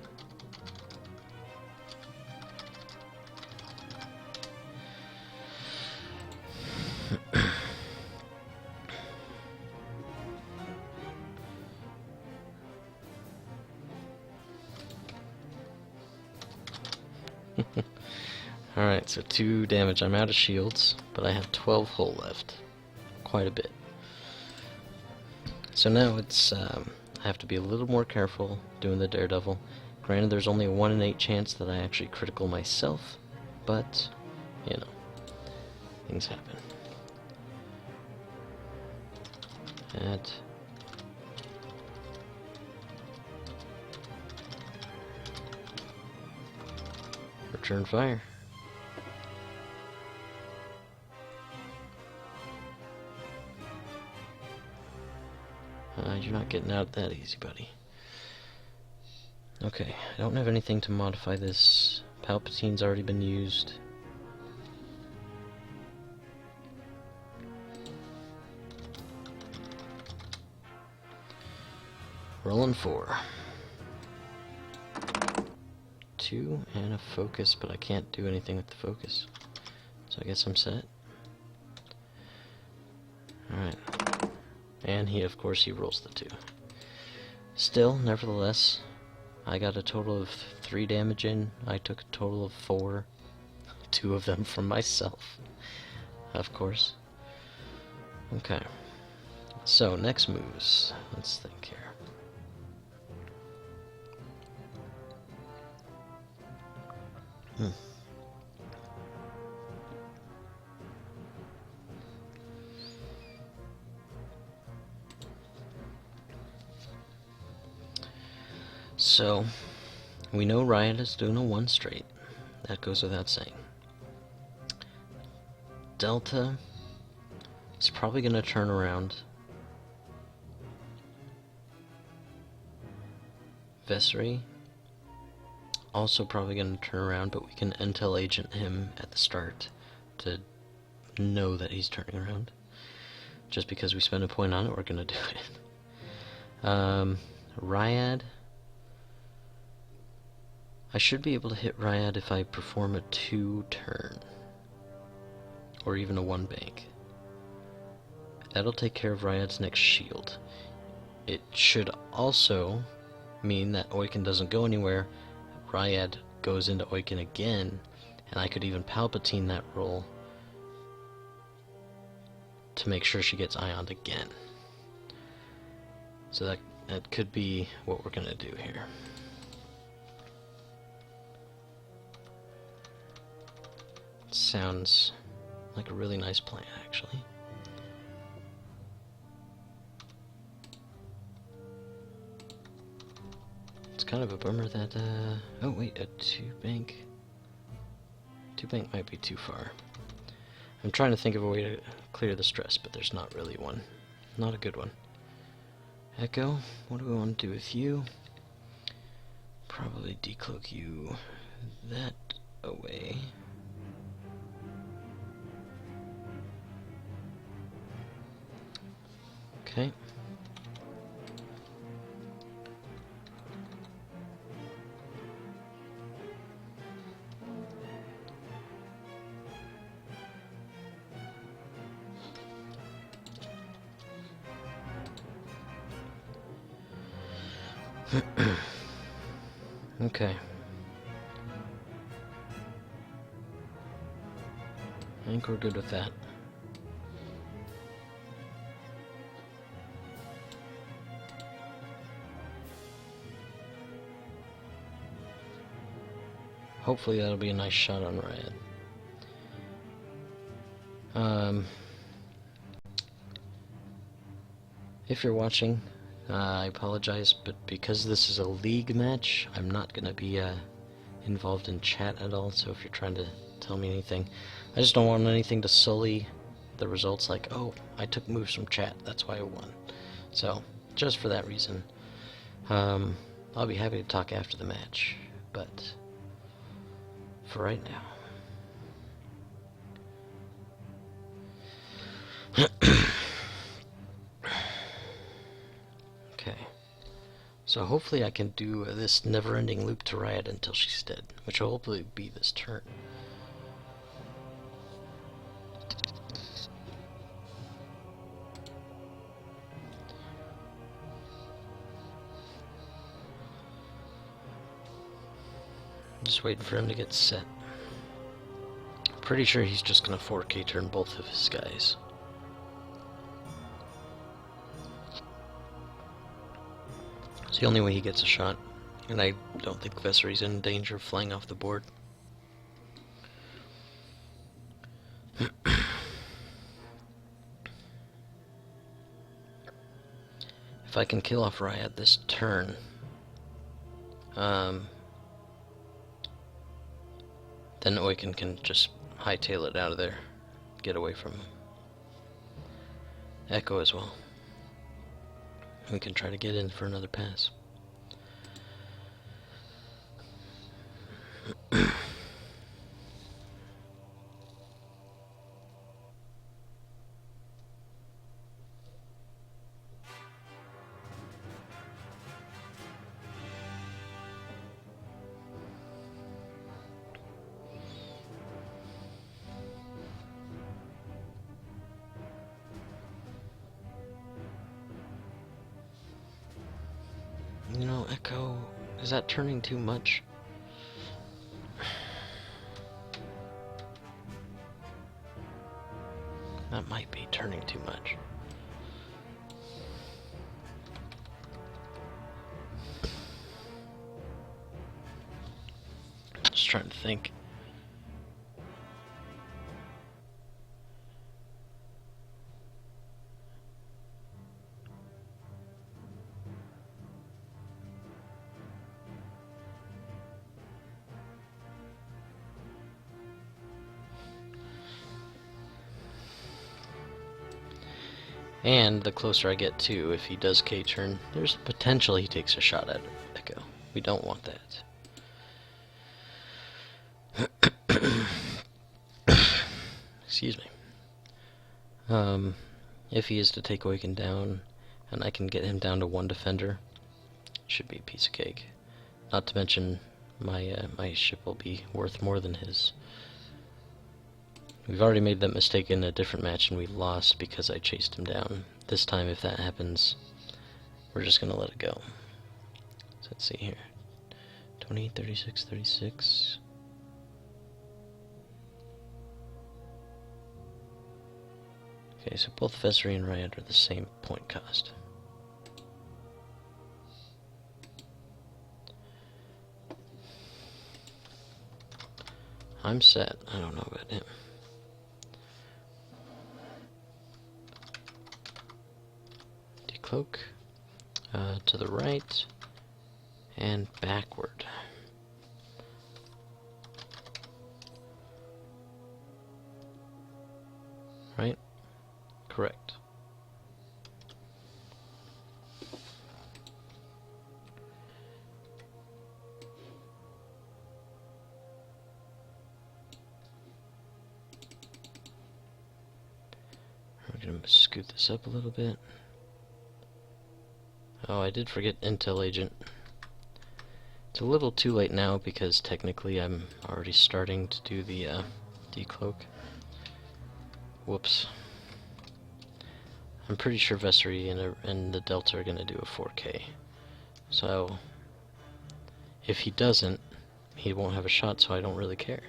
Alright, so 2 damage. I'm out of shields, but I have 12 hull left. Quite a bit. So now it's, I have to be a little more careful doing the Daredevil. Granted, there's only a 1 in 8 chance that I actually critical myself, but, you know, things happen. That. Return fire. You're not getting out that easy, buddy. Okay, I don't have anything to modify this. Palpatine's already been used. Rolling 4. 2 and a focus, but I can't do anything with the focus. So I guess I'm set. Alright. And he, of course, he rolls the 2. Still, nevertheless, I got a total of 3 damage in. I took a total of 4. 2 of them from myself, of course. Okay. So, next moves. Let's think here. Hmm. So, we know Riot is doing a 1 straight. That goes without saying. Delta is probably going to turn around. Vessery also probably going to turn around, but we can intel agent him at the start to know that he's turning around. Just because we spend a point on it, we're going to do it. Ryad. I should be able to hit Ryad if I perform a 2 turn. Or even a 1 bank. That'll take care of Ryad's next shield. It should also mean that Oiken doesn't go anywhere. Ryad goes into Oiken again, and I could even Palpatine that roll to make sure she gets ioned again. So that could be what we're gonna do here. Sounds like a really nice plan, actually. It's kind of a bummer that, oh wait, a 2 bank? 2 bank might be too far. I'm trying to think of a way to clear the stress, but there's not really one. Not a good one. Echo, what do we want to do with you? Probably decloak you that away. Okay. Okay. I think we're good with that. Hopefully that'll be a nice shot on Riot. If you're watching, I apologize, but because this is a league match, I'm not going to be involved in chat at all, so if you're trying to tell me anything, I just don't want anything to sully the results like, oh, I took moves from chat, that's why I won. So, just for that reason, I'll be happy to talk after the match, but for right now. Okay, so hopefully I can do this never-ending loop to Riot until she's dead, which will hopefully be this turn. Just waiting for him to get set. Pretty sure he's just gonna 4K turn both of his guys. It's the only way he gets a shot, and I don't think Vessery's in danger of flying off the board. If I can kill off Riot this turn, then Oiken can just hightail it out of there, get away from Echo as well. We can try to get in for another pass. You know, Echo, is that turning too much? That might be turning too much. Just trying to think. And the closer I get to, if he does K-turn, there's a potential he takes a shot at Echo. We don't want that. Excuse me. If he is to take Awaken down, and I can get him down to one defender, it should be a piece of cake. Not to mention, my ship will be worth more than his. We've already made that mistake in a different match, and we lost because I chased him down. This time, if that happens, we're just gonna let it go. So let's see here. 20, 36, 36. Okay, so both Vessery and Riot are the same point cost. I'm set. I don't know about him. Decloak to the right and backward. Right? Correct. We're going to scoot this up a little bit. Oh, I did forget Intel Agent. It's a little too late now because technically I'm already starting to do the decloak. Whoops. I'm pretty sure Vessery and the Delta are going to do a 4K. So, if he doesn't, he won't have a shot, so I don't really care.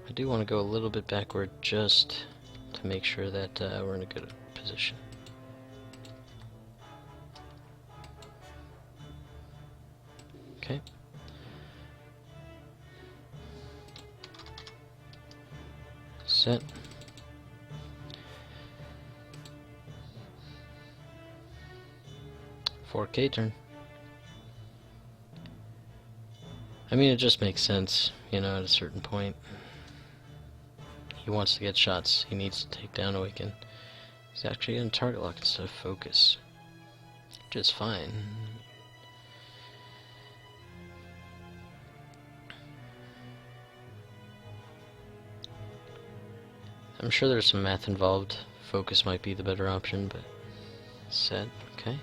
I do want to go a little bit backward just to make sure that we're in a good position. Okay. Set. K-turn. I mean, it just makes sense, you know, at a certain point. He wants to get shots. He needs to take down Awaken. He's actually in target lock instead of focus. Which is fine. I'm sure there's some math involved. Focus might be the better option, but set, okay.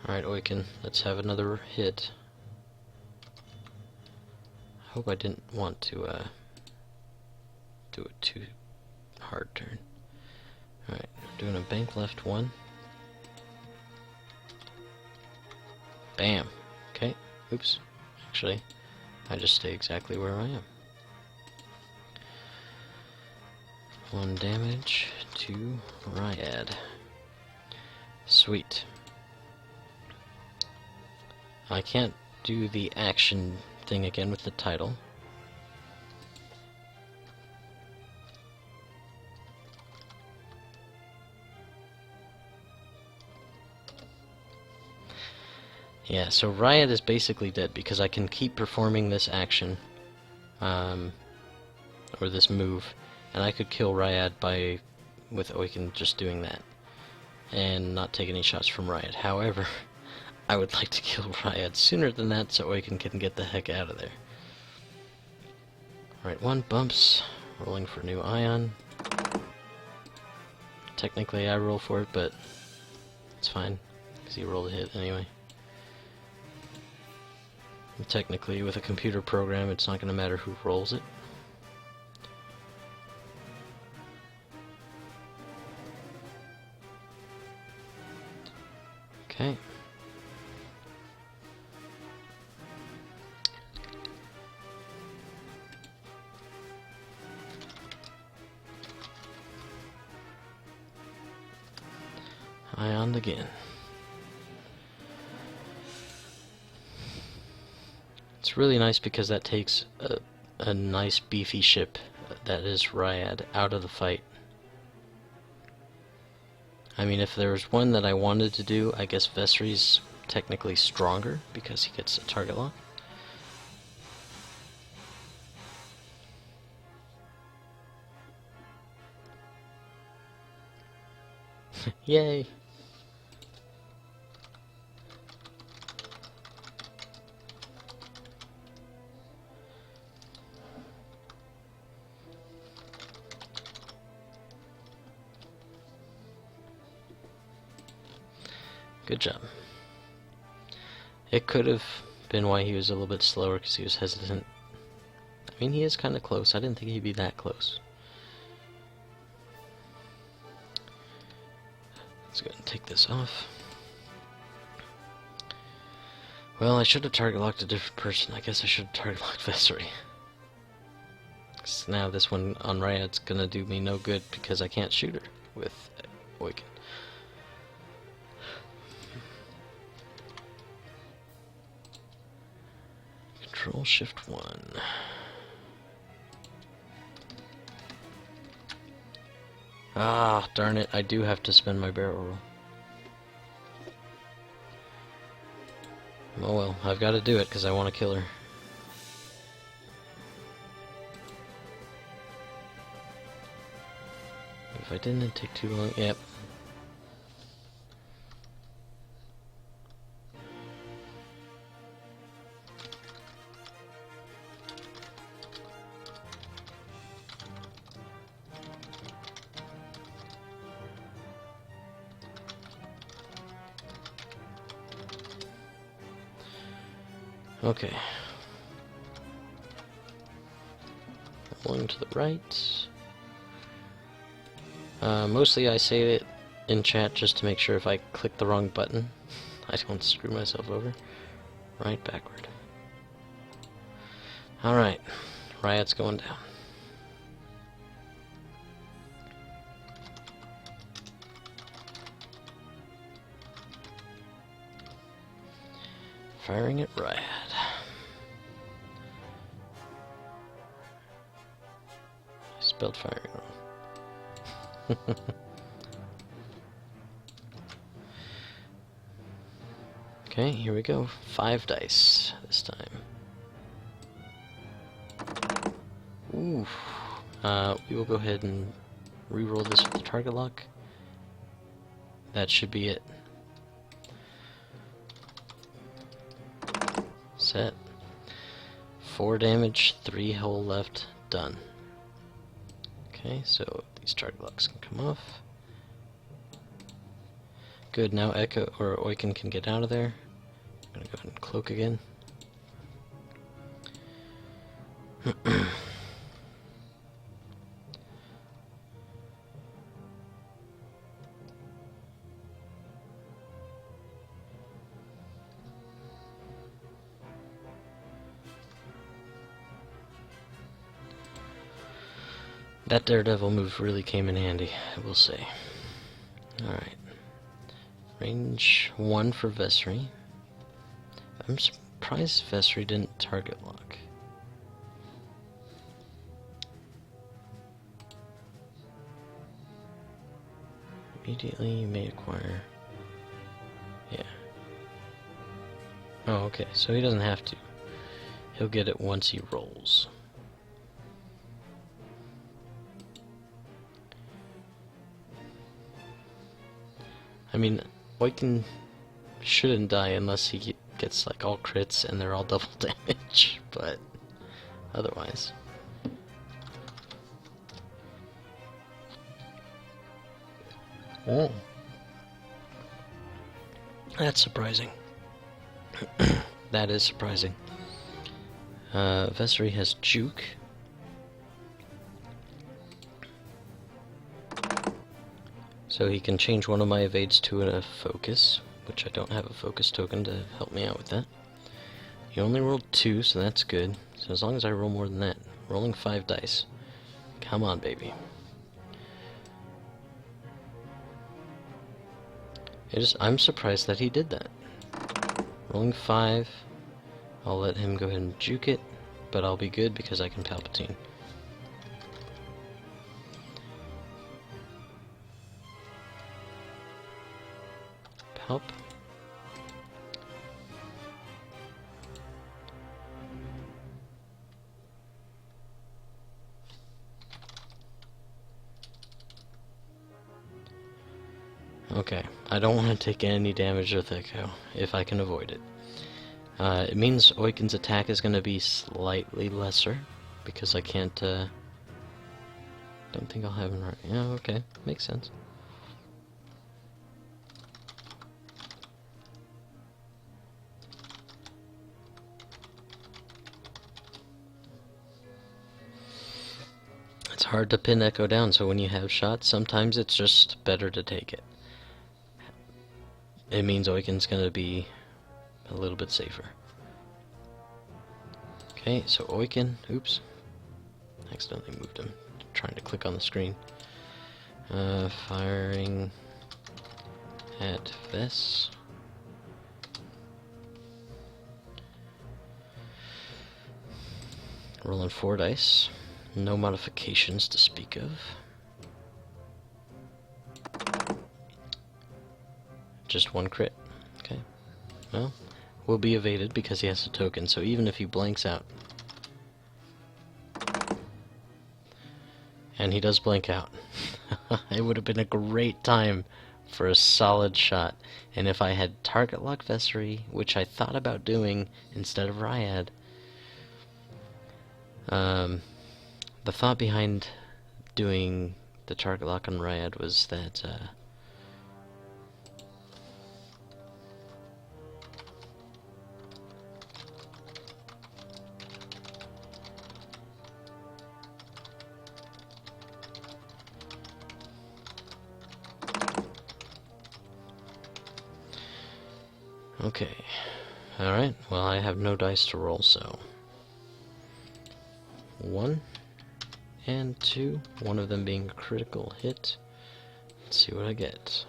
Alright, Awaken, let's have another hit. I hope I didn't want to do a too hard turn. Alright, doing a bank left one. Bam! Okay, oops. Actually, I just stay exactly where I am. 1 damage to Ryad. Sweet. I can't do the action thing again with the title. Yeah, so Riot is basically dead because I can keep performing this action, or this move, and I could kill Riot with Awaken just doing that, and not take any shots from Riot. However, I would like to kill Riot sooner than that so Awaken can get the heck out of there. Alright, 1 bumps, rolling for new Ion. Technically I roll for it, but it's fine, because he rolled a hit anyway. And technically, with a computer program, it's not going to matter who rolls it. Okay. Ioned again. It's really nice because that takes a nice beefy ship that is Ryad out of the fight. I mean, if there was one that I wanted to do, I guess Vessery's technically stronger because he gets a target lock. Yay! Good job. It could have been why he was a little bit slower because he was hesitant. I mean, he is kind of close. I didn't think he'd be that close. Let's go ahead and take this off. Well, I should have target locked a different person. I guess I should have target locked Vessery. Now this one on Riot's gonna do me no good because I can't shoot her with Awaken. Control Shift 1. Ah, darn it, I do have to spend my barrel roll. Oh well, I've got to do it because I want to kill her. If I didn't, it'd take too long. Yep. Okay. Rolling to the right. Mostly I say it in chat just to make sure if I click the wrong button, I don't screw myself over. Right, backward. Alright. Riot's going down. Firing at Riot. I spelled firing wrong. Okay, here we go. 5 dice this time. Ooh. We will go ahead and re-roll this with the target lock. That should be it. Set. 4 damage, 3 hull left, done. Okay, so these target locks can come off. Good, now Echo or Oiken can get out of there. I'm gonna go ahead and cloak again. That Daredevil move really came in handy, I will say. Alright. Range 1 for Vessery. I'm surprised Vessery didn't target lock. Immediately you may acquire. Yeah. Oh, okay, so he doesn't have to. He'll get it once he rolls. I mean, Oiken shouldn't die unless he gets like all crits and they're all double damage, but otherwise. Oh. That's surprising. That is surprising. Vessery has Juke. So he can change one of my evades to a focus, which I don't have a focus token to help me out with that. He only rolled 2, so that's good. So as long as I roll more than that, rolling 5 dice. Come on, baby. I'm surprised that he did that. Rolling 5, I'll let him go ahead and juke it, but I'll be good because I can Palpatine. Palp. Okay, I don't want to take any damage with Echo, if I can avoid it. It means Oiken's attack is going to be slightly lesser, because I can't, don't think I'll have him right. Yeah, okay, makes sense. It's hard to pin Echo down, so when you have shots, sometimes it's just better to take it. It means Oiken's going to be a little bit safer. Okay, so Oiken, oops, accidentally moved him, trying to click on the screen. Firing at Vess. Rolling 4 dice. No modifications to speak of. Just 1 crit. Okay. Well, will be evaded because he has a token, so even if he blanks out. And he does blank out. It would have been a great time for a solid shot. And if I had target lock Vessery, which I thought about doing instead of Ryad, the thought behind doing the target lock on Ryad was that okay. Alright, well I have no dice to roll, so 1 and 2, one of them being a critical hit. Let's see what I get.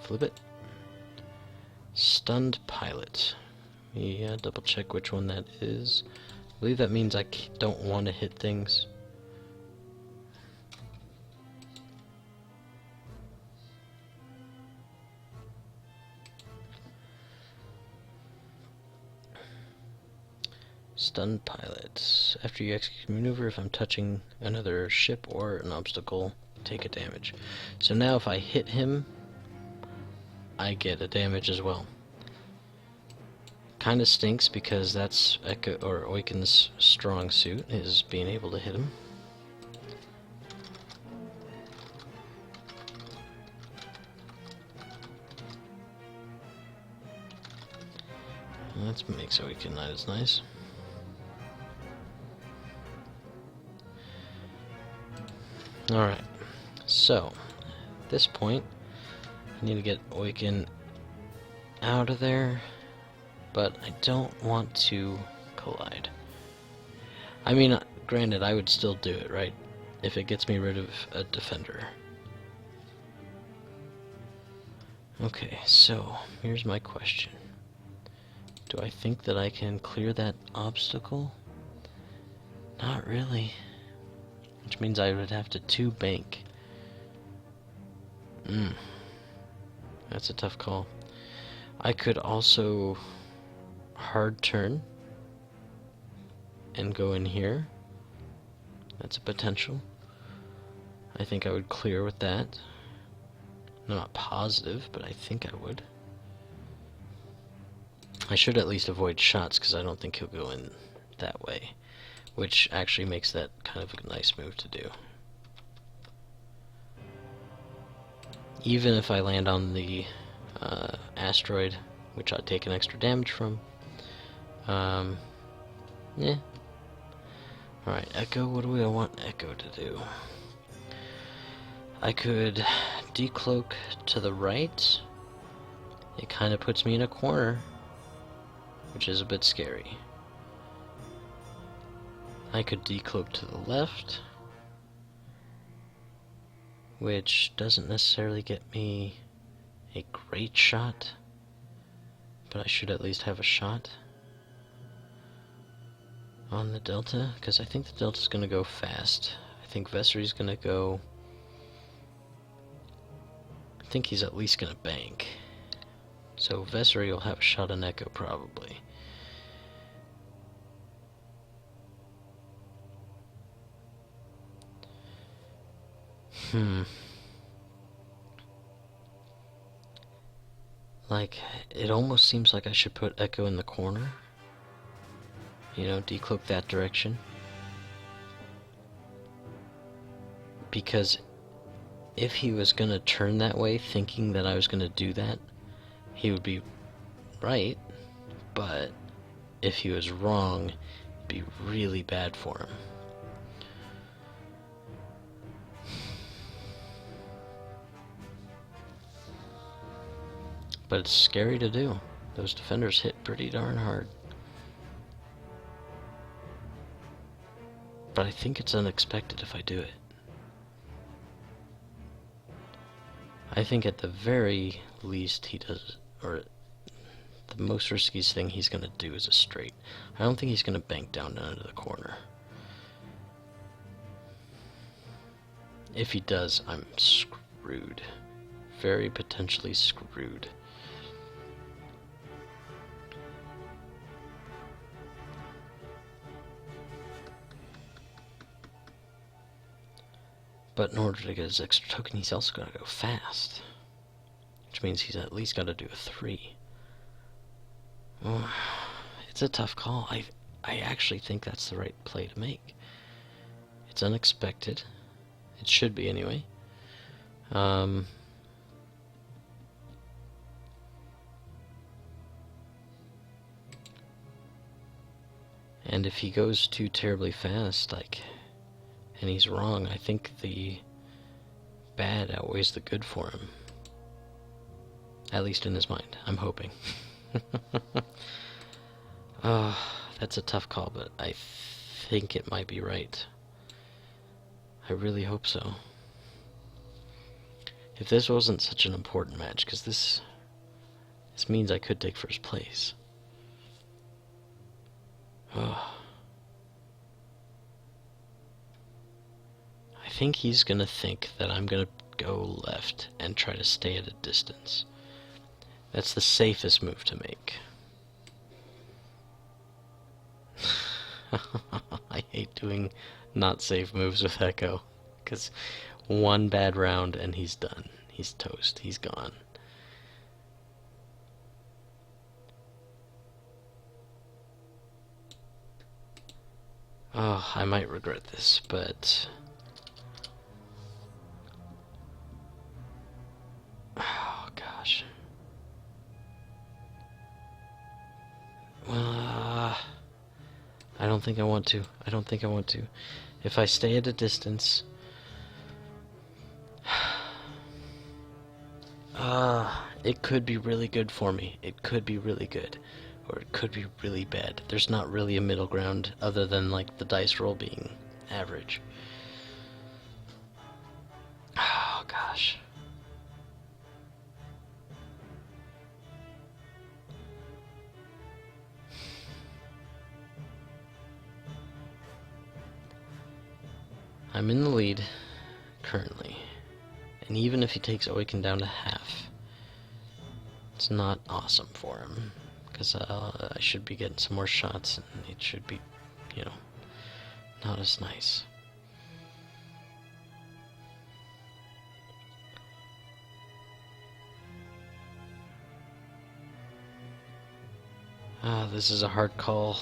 Flip it. Stunned pilot. Yeah, double check which one that is. I believe that means I don't want to hit things. Stunned pilot. After you execute a maneuver, if I'm touching another ship or an obstacle, take a damage. So now if I hit him, I get a damage as well. Kinda stinks because that's Echo or Oiken's strong suit, is being able to hit him. That makes Oiken not as nice. Alright, so at this point I need to get Oiken out of there, but I don't want to collide. I mean, granted, I would still do it, right? If it gets me rid of a defender. Okay, so here's my question. Do I think that I can clear that obstacle? Not really. Which means I would have to 2 bank. That's a tough call. I could also hard turn and go in here. That's a potential. I think I would clear with that. I'm not positive, but I think I would. I should at least avoid shots because I don't think he'll go in that way, which actually makes that kind of a nice move to do. Even if I land on the asteroid, which I'd take an extra damage from. Yeah. Alright, Echo, what do I want Echo to do? I could decloak to the right. It kind of puts me in a corner, which is a bit scary. I could decloak to the left, which doesn't necessarily get me a great shot, but I should at least have a shot on the Delta, because I think the Delta's going to go fast. I think Vessery's going to go... I think he's at least going to bank. So Vessery will have a shot on Echo, probably. Like, it almost seems like I should put Echo in the corner. You know, decloak that direction. Because if he was gonna turn that way thinking that I was gonna do that, he would be right. But if he was wrong, it'd be really bad for him. But it's scary to do. Those defenders hit pretty darn hard. But I think it's unexpected if I do it. I think at the very least he does, or the most risky thing he's going to do is a straight. I don't think he's going to bank down into the corner. If he does, I'm screwed. Very potentially screwed. But in order to get his extra token, he's also got to go fast. Which means he's at least got to do a 3. Oh, it's a tough call. I actually think that's the right play to make. It's unexpected. It should be anyway. And if he goes too terribly fast, and he's wrong, I think the bad outweighs the good for him. At least in his mind. I'm hoping. That's a tough call, but I think it might be right. I really hope so. If this wasn't such an important match, because this means I could take first place. I think he's gonna think that I'm gonna go left and try to stay at a distance. That's the safest move to make. I hate doing not safe moves with Echo, because one bad round and he's done. He's toast. He's gone. Oh, I might regret this, but... oh, gosh. Well, I don't think I want to. I don't think I want to. If I stay at a distance... it could be really good for me. It could be really good. Or it could be really bad. There's not really a middle ground other than, like, the dice roll being average. Oh, gosh. I'm in the lead, currently. And even if he takes Awaken down to half, it's not awesome for him. Because I should be getting some more shots, and it should be, you know, not as nice. This is a hard call.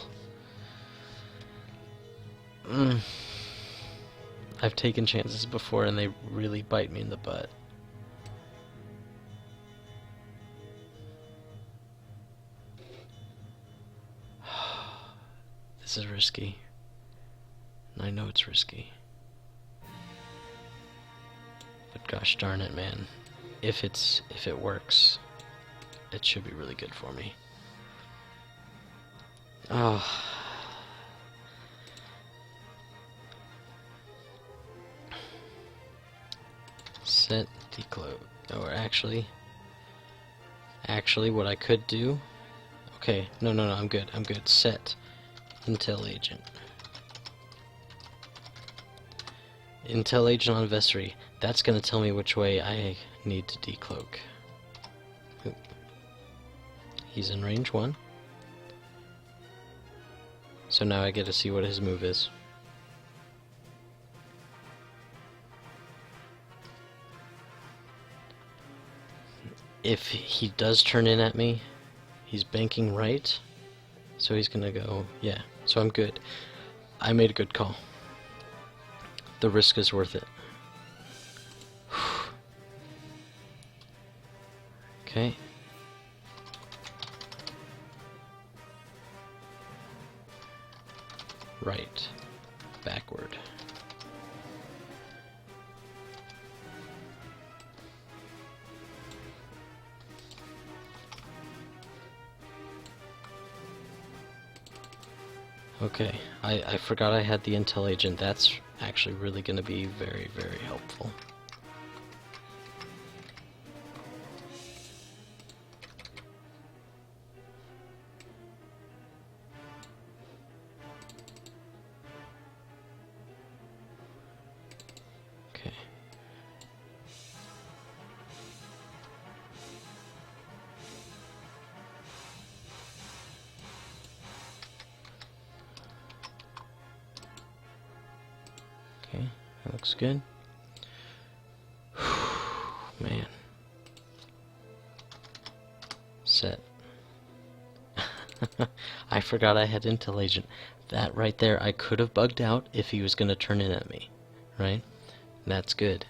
I've taken chances before, and they really bite me in the butt. This is risky. I know it's risky. But gosh darn it, man. If it works, it should be really good for me. Oh. Set decloak. Or actually what I could do. Okay, no, I'm good. Set Intel Agent. Intel Agent on Vestry. That's gonna tell me which way I need to decloak. Oop. He's in range 1. So now I get to see what his move is. if he does turn in at me, he's banking right, so he's gonna go, yeah, so I'm good. I made a good call. The risk is worth it. Okay. Right. Backward. Okay, I forgot I had the intel agent. That's actually really going to be very, very helpful. Okay. Okay, that looks good. Man. Set. I forgot I had intel agent. That right there, I could have bugged out if he was going to turn in at me, right? That's good.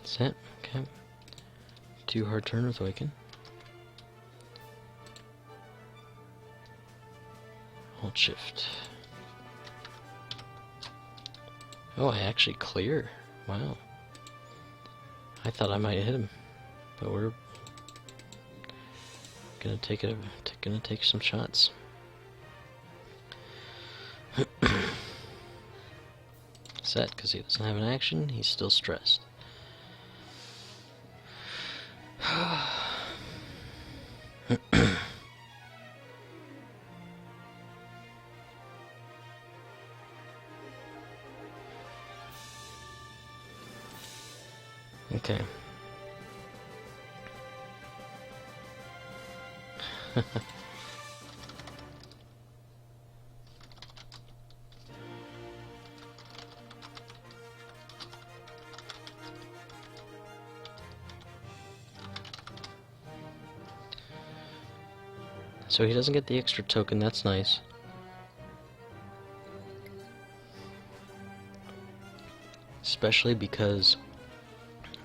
Set, okay. 2 hard turn with Oiken. Hold shift. Oh, I actually clear. Wow. I thought I might hit him, but we're gonna take some shots. Set, because he doesn't have an action. He's still stressed. Okay. So he doesn't get the extra token, that's nice. Especially because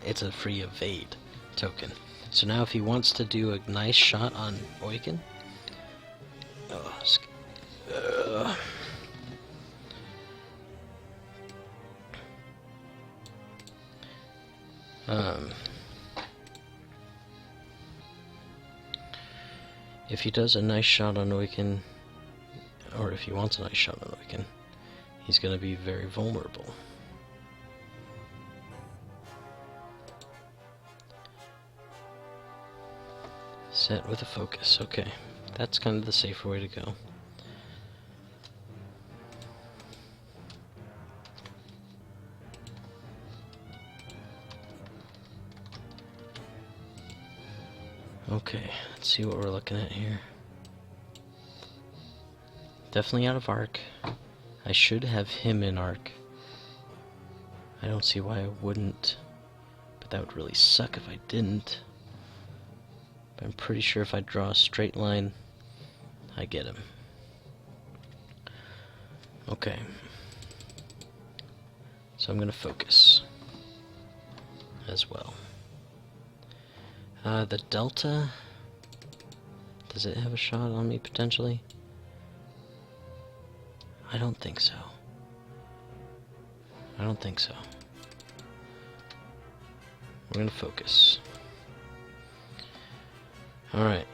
it's a free evade token. So now if he wants to do a nice shot on Oiken... if he does a nice shot on Oiken, or if he wants a nice shot on Oiken, he's going to be very vulnerable. Set with a focus, okay. That's kind of the safer way to go. Okay, let's see what we're looking at here. Definitely out of arc. I should have him in arc. I don't see why I wouldn't, but that would really suck if I didn't. But I'm pretty sure if I draw a straight line, I get him. Okay. So I'm going to focus as well. The Delta, does it have a shot on me potentially? I don't think so. I don't think so. We're gonna focus. Alright.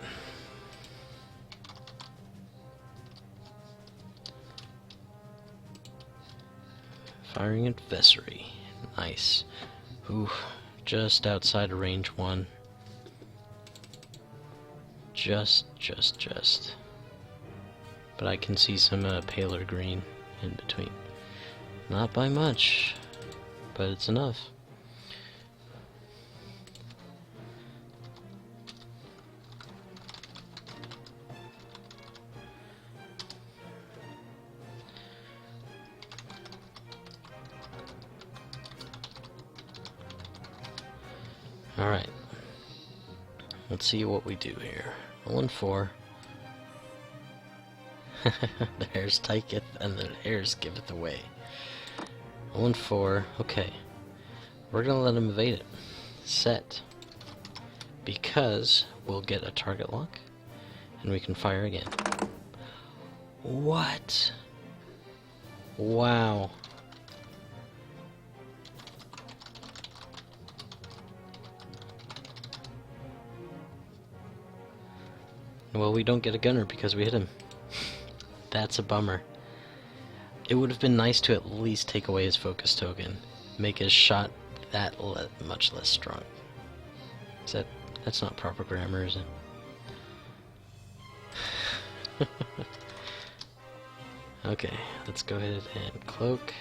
Firing adversary. Nice. Ooh, just outside of range 1. Just. But I can see some paler green in between. Not by much, but it's enough. Alright. Let's see what we do here. Rolling 4. The hares taketh and the hares giveth away. Rolling 4. Okay. We're gonna let him evade it. Set. Because we'll get a target lock and we can fire again. What? Wow. Well, we don't get a gunner because we hit him. That's a bummer. It would have been nice to at least take away his focus token. Make his shot that much less strong. That's not proper grammar, is it? Okay, let's go ahead and cloak.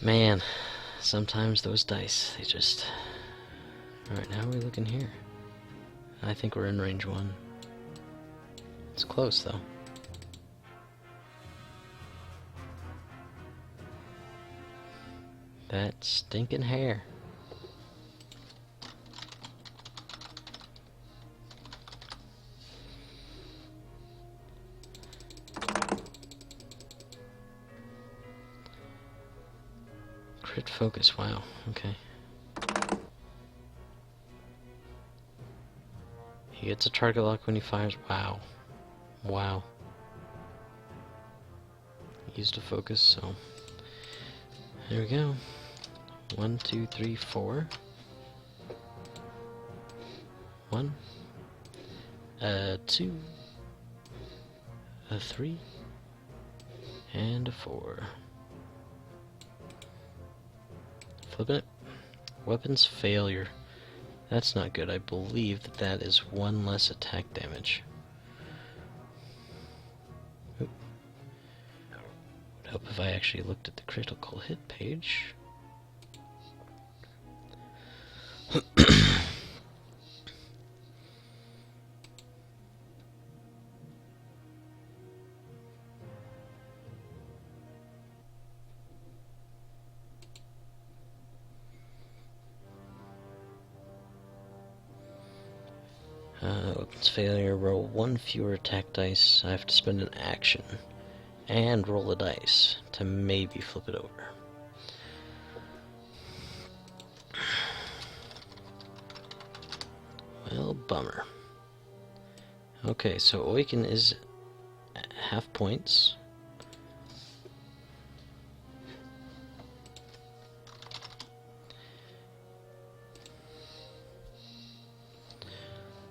Man, sometimes those dice, they just... Alright, now we're looking here. I think we're in range 1. It's close, though. That stinking hair. Crit focus, wow, okay. He gets a target lock when he fires, wow. Wow. Used a focus, so... There we go. 1, 2, 3, 4. 1. 2. 3. And 4. Flipping it. Weapons failure. That's not good. I believe that is 1 less attack damage. Oop. Would help if I actually looked at the critical hit page. Weapons failure, roll 1 fewer attack dice. I have to spend an action and roll a dice to maybe flip it over. Well, bummer. Okay, so Oiken is half points.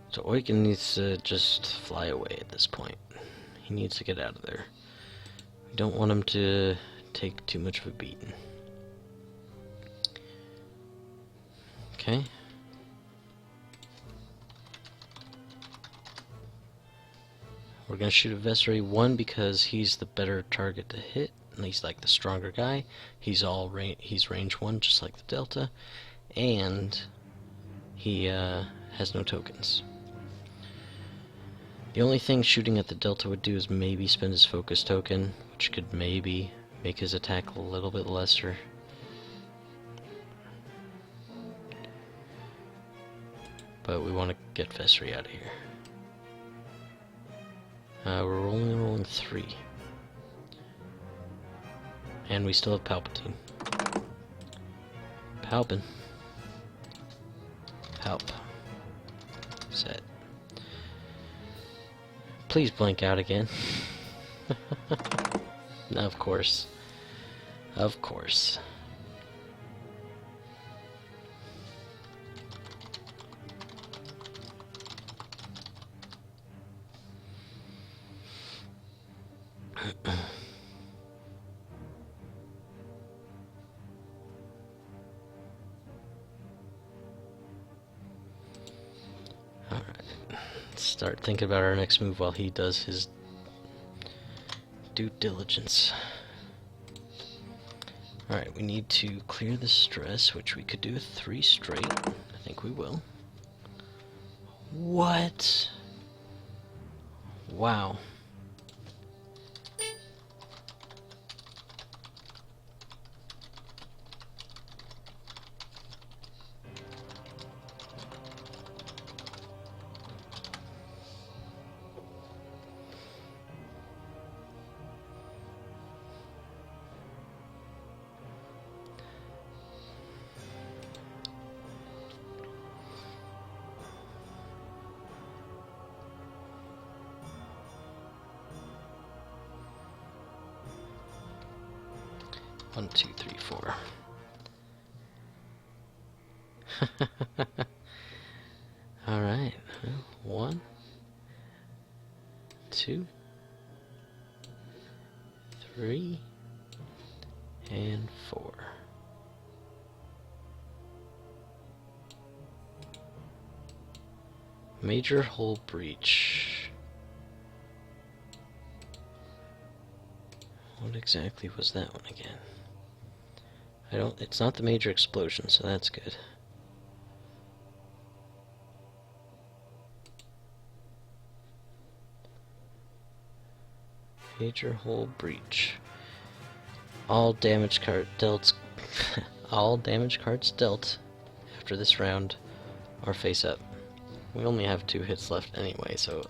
So Oiken needs to just fly away at this point. He needs to get out of there. We don't want him to take too much of a beating. Okay. We're gonna shoot at Vessery 1 because he's the better target to hit, and he's like the stronger guy. He's range 1, just like the Delta, and he has no tokens. The only thing shooting at the Delta would do is maybe spend his focus token, which could maybe make his attack a little bit lesser. But we want to get Vessery out of here. We're rolling 3. And we still have Palpatine. Palpin. Palp. Set. Please blink out again. Of course. Of course. Start thinking about our next move while he does his due diligence. Alright, we need to clear the stress, which we could do with 3 straight. I think we will. What? Wow. 1, 2, 3, 4. Alright. 1, 2, 3, and 4. Major hull breach. What exactly was that one again? It's not the major explosion, so that's good. Major hull breach. All damage cards dealt after this round are face up. We only have 2 hits left anyway, so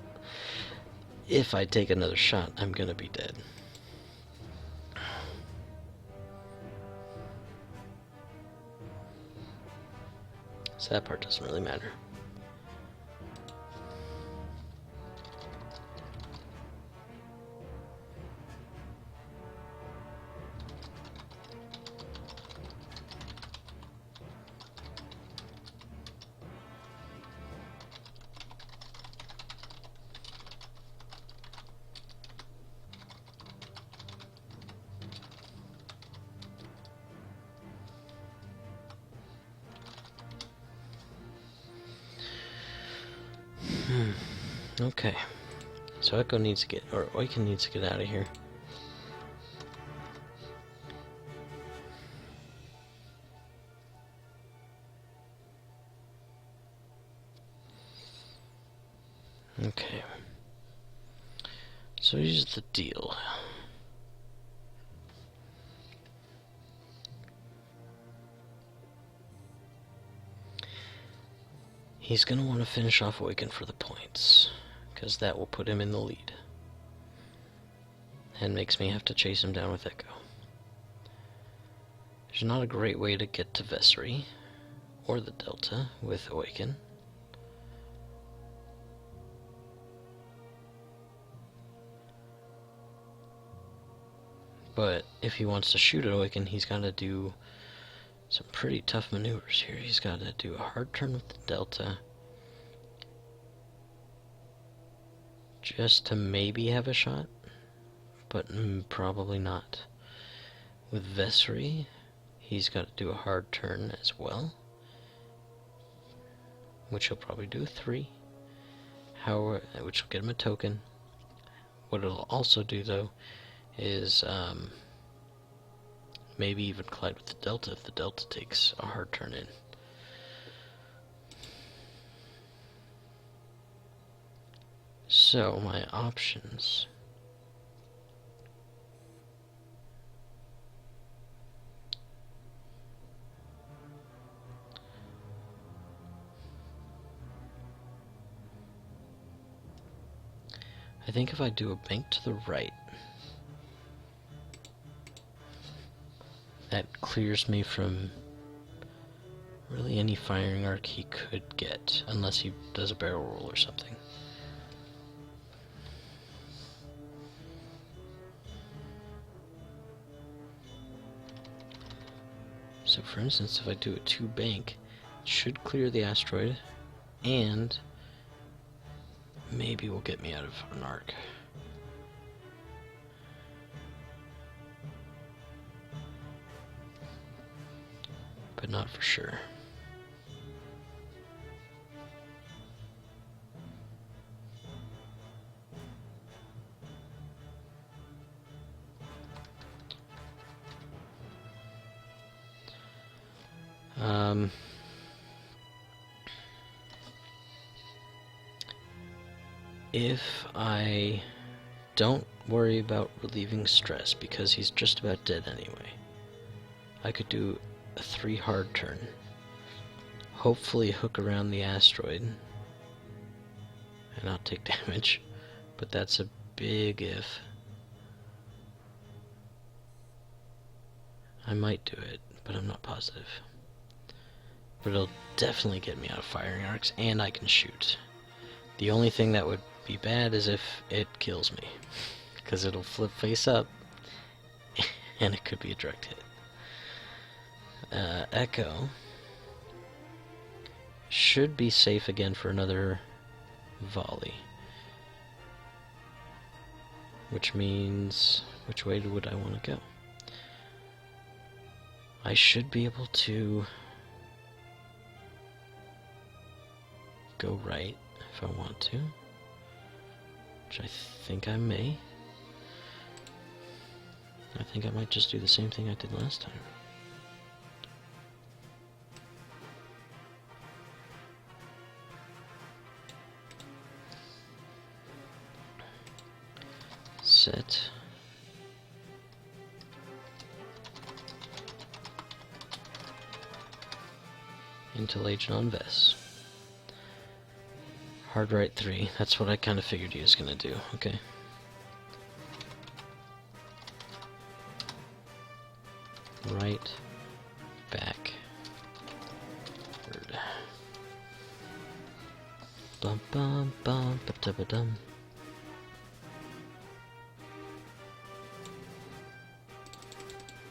if I take another shot, I'm gonna be dead. So that part doesn't really matter. Okay, so Echo needs to get, or Oiken needs to get out of here. Okay, so here's the deal. He's going to want to finish off Oiken for the points, because that will put him in the lead. And makes me have to chase him down with Echo. There's not a great way to get to Vessery, or the Delta, with Oiken. But if he wants to shoot at Oiken, he's got to do some pretty tough maneuvers here. He's got to do a hard turn with the Delta, just to maybe have a shot, but probably not. With Vessery, he's got to do a hard turn as well, which he'll probably do 3, which will get him a token. What it'll also do, though, is maybe even collide with the Delta if the Delta takes a hard turn in. So, my options. I think if I do a bank to the right, that clears me from really any firing arc he could get, unless he does a barrel roll or something. So for instance, if I do a 2 bank, it should clear the asteroid, and maybe will get me out of an arc. But not for sure. If I don't worry about relieving stress, because he's just about dead anyway, I could do a 3 hard turn, hopefully hook around the asteroid and not take damage, but that's a big if. I might do it, but I'm not positive. But it'll definitely get me out of firing arcs, and I can shoot. The only thing that would be bad is if it kills me, because it'll flip face up, and it could be a direct hit. Echo should be safe again for another volley. Which means, which way would I want to go? I should be able to go right if I want to, which I think I may. I think I might just do the same thing I did last time. Set. Intel Agent on Vess. Hard right 3. That's what I kind of figured he was going to do. Okay. Right. Back. Word. Bum bum bum ba da ba dum.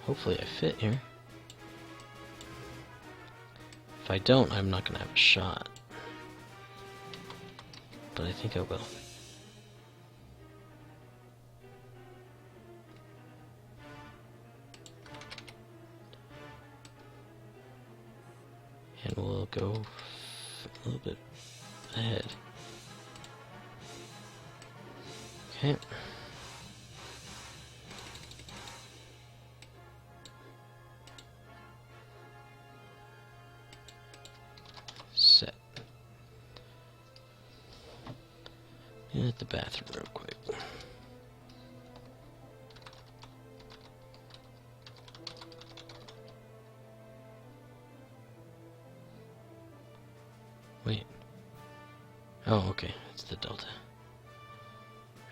Hopefully I fit here. If I don't, I'm not gonna have a shot. But I think I will. And we'll go a little bit ahead. Okay. Set. And hit the bathroom real quick. Wait. Oh, okay. It's the Delta.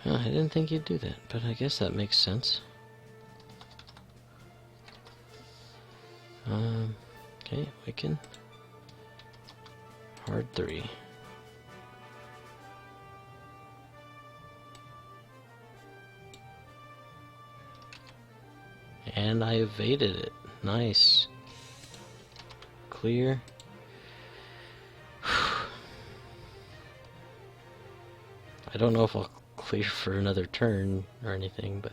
Oh, I didn't think you'd do that, but I guess that makes sense. Okay, we can. Hard 3. And I evaded it. Nice. Clear. I don't know if I'll clear for another turn or anything, but...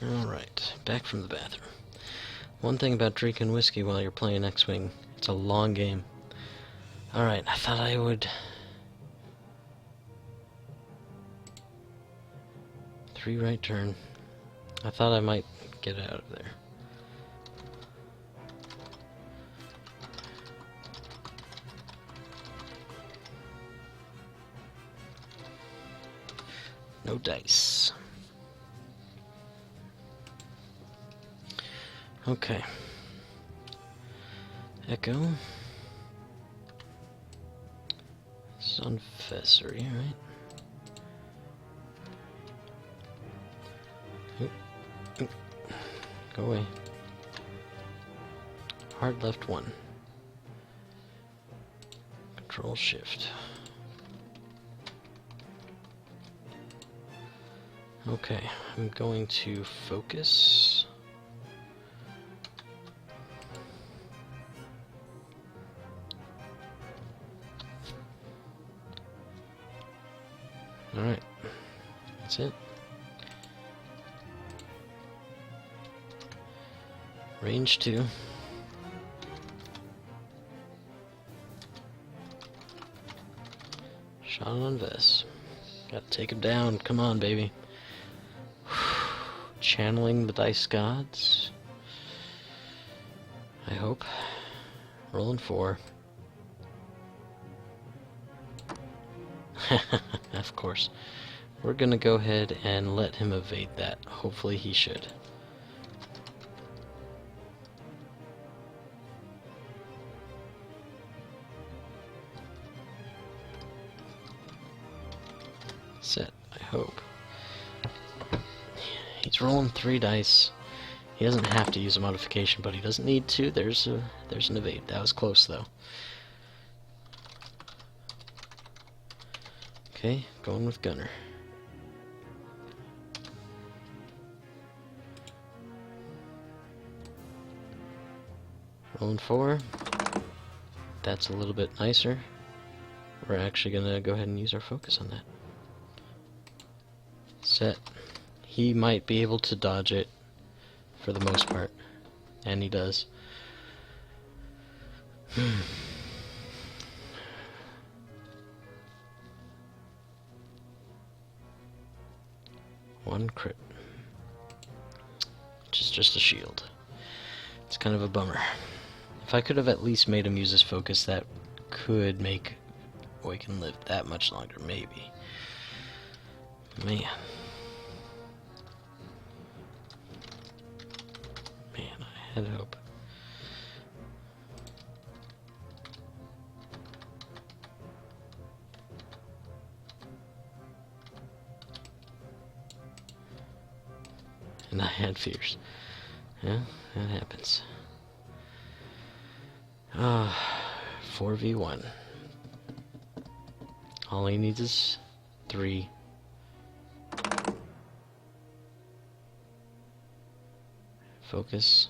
Alright, back from the bathroom. One thing about drinking whiskey while you're playing X-Wing, it's a long game. Alright, I thought I would... 3 right turn. I thought I might get out of there. No dice. Okay. Echo. Sunfessery, right? Oop. Oop. Go away. Hard left 1. Control Shift. Okay, I'm going to focus. Alright, that's it. Range 2. Shot on Vess. Gotta take him down. Come on, baby. Channeling the dice gods. I hope. Rolling 4. Of course. We're gonna go ahead and let him evade that. Hopefully he should. Set, I hope. He's rolling 3 dice. He doesn't have to use a modification, but he doesn't need to. There's an evade. That was close though. Okay, going with Gunner. Rolling 4. That's a little bit nicer. We're actually gonna go ahead and use our focus on that. Set. He might be able to dodge it for the most part, and he does. One crit, which is just a shield. It's kind of a bummer. If I could have at least made him use his focus, that could make Boykin live that much longer, maybe. Man. Man, I had hope. And I had fears. Yeah, that happens. 4v1. All he needs is 3. Focus.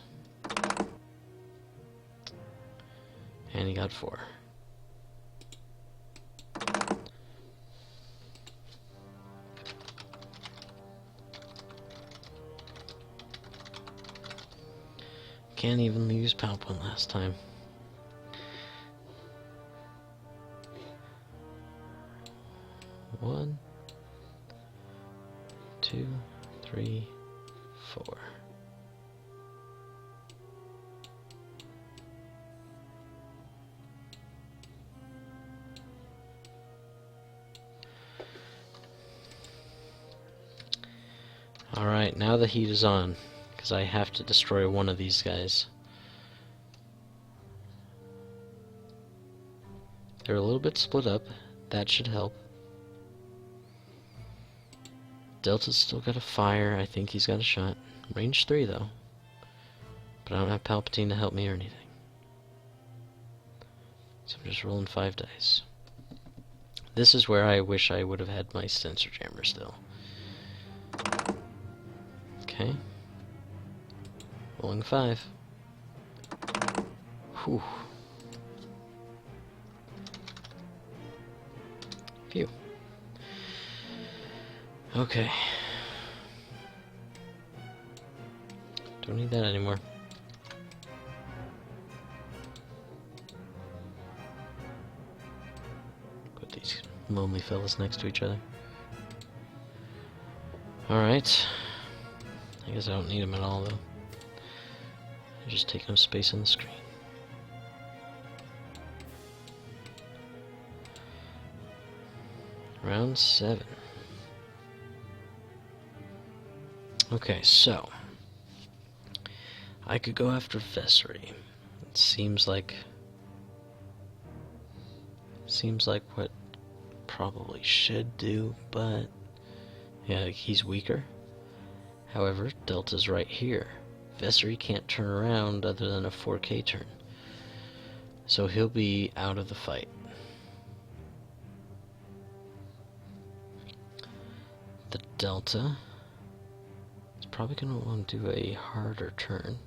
And he got 4. Can't even use Palpin last time. One, 2, 3, 4. Alright, now the heat is on, because I have to destroy one of these guys. They're a little bit split up. That should help. Delta's still got a fire. I think he's got a shot. Range 3 though. But I don't have Palpatine to help me or anything. So I'm just rolling 5 dice. This is where I wish I would have had my sensor jammer still. Okay. Rolling 5. Whew. Phew. Okay. Don't need that anymore. Put these lonely fellas next to each other. Alright. I guess I don't need them at all, though. They're just taking up space on the screen. Round 7. Okay, so I could go after Vessery. It seems like what probably should do, but yeah, he's weaker. However, Delta's right here. Vessery can't turn around other than a 4K turn, so he'll be out of the fight. The Delta is probably going to want to do a harder turn.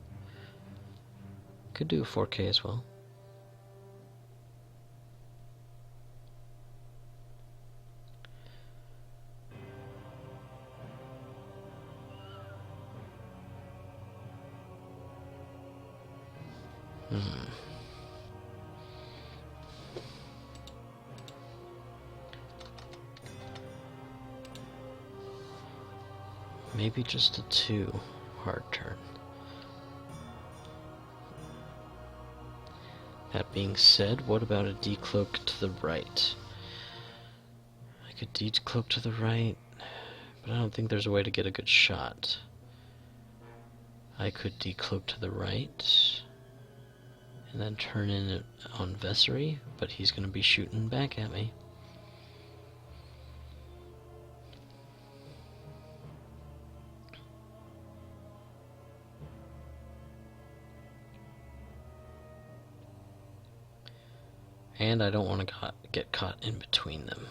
Could do a 4K as well. Maybe just a 2 hard turn. That being said, what about a decloak to the right? I could decloak to the right, but I don't think there's a way to get a good shot. I could decloak to the right, and then turn in on Vessery, but he's going to be shooting back at me. And I don't want to get caught in between them.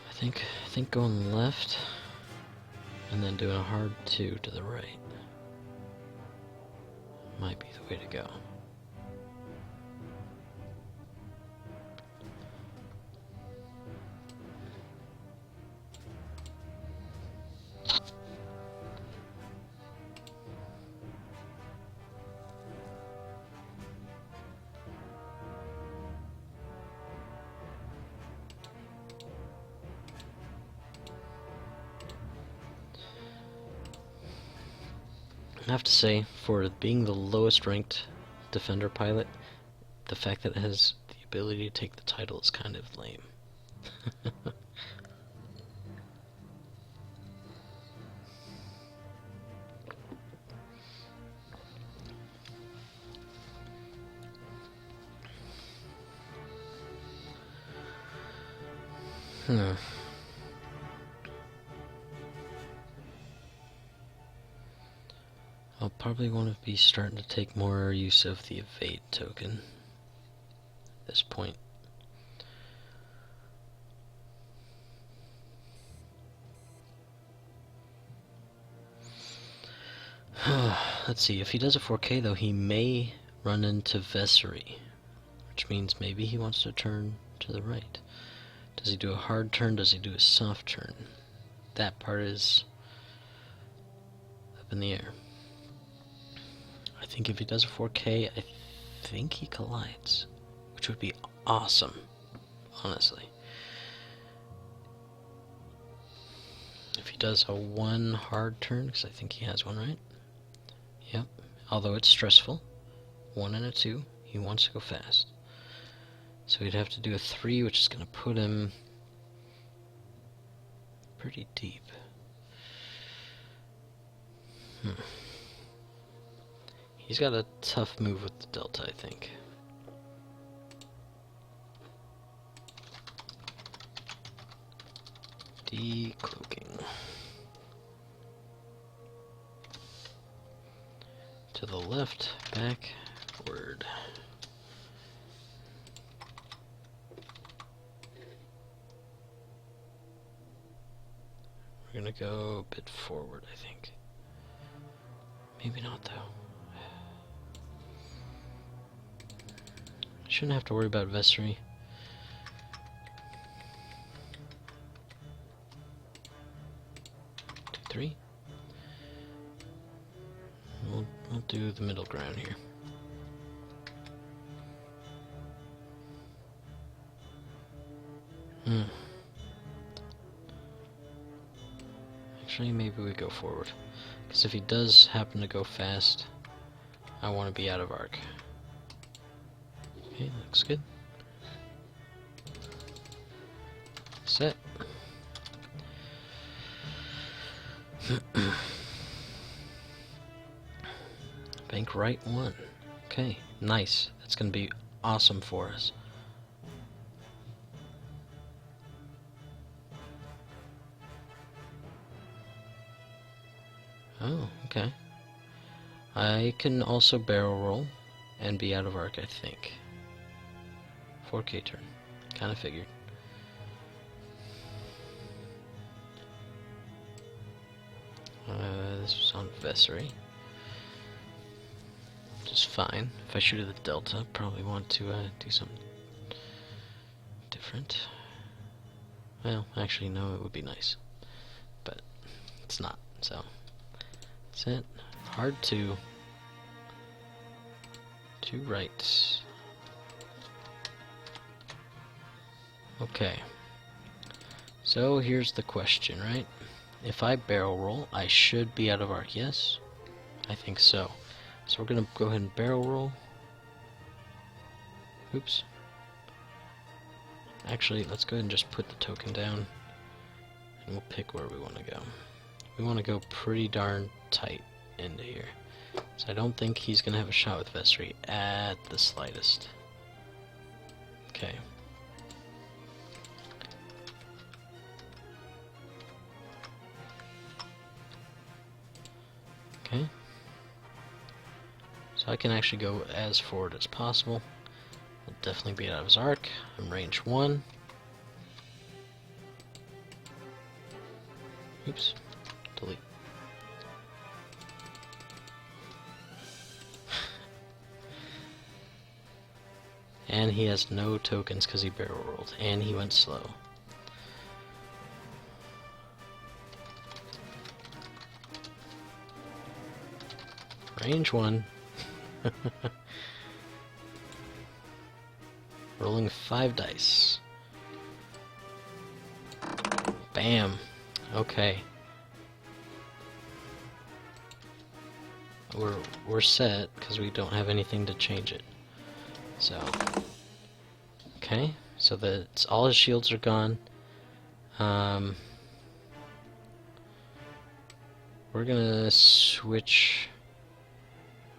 I think going left and then doing a hard 2 to the right might be the way to go. I have to say, for being the lowest ranked Defender pilot, the fact that it has the ability to take the title is kind of lame. I'll probably want to be starting to take more use of the evade token at this point. Let's see, if he does a 4K though, he may run into Vessery, which means maybe he wants to turn to the right. Does he do a hard turn? Does he do a soft turn? That part is up in the air. I think if he does a 4K, I think he collides, which would be awesome, honestly. If he does a 1 hard turn, because I think he has one, right? Yep, although it's stressful. 1 and a 2, he wants to go fast. So he'd have to do a 3, which is going to put him pretty deep. He's got a tough move with the Delta, I think. Decloaking. To the left, backward. We're gonna go a bit forward, I think. Maybe not, though. Shouldn't have to worry about Vessery. 2, 3. We'll do the middle ground here. Actually, maybe we go forward. Because if he does happen to go fast, I want to be out of arc. Okay, looks good. Set. Bank right 1. Okay, nice. That's gonna be awesome for us. Oh, okay. I can also barrel roll and be out of arc, I think. 4K turn. Kinda figured. This was on Vessery. Which is fine. If I shoot at the Delta, probably want to do something different. Well, actually, no, it would be nice. But it's not, so that's it. Hard to write. Okay. So here's the question, right? If I barrel roll, I should be out of arc, yes? I think so. So we're gonna go ahead and barrel roll. Oops. Actually, let's go ahead and just put the token down, and we'll pick where we want to go. We want to go pretty darn tight into here. So I don't think he's gonna have a shot with Vessery at the slightest. Okay. Okay. So I can actually go as forward as possible. I'll definitely be out of his arc. I'm range 1. Oops. Delete. And he has no tokens because he barrel rolled. And he went slow. Range 1. Rolling 5 dice. Bam. Okay. We're set because we don't have anything to change it. So okay, so that's all his shields are gone. We're gonna switch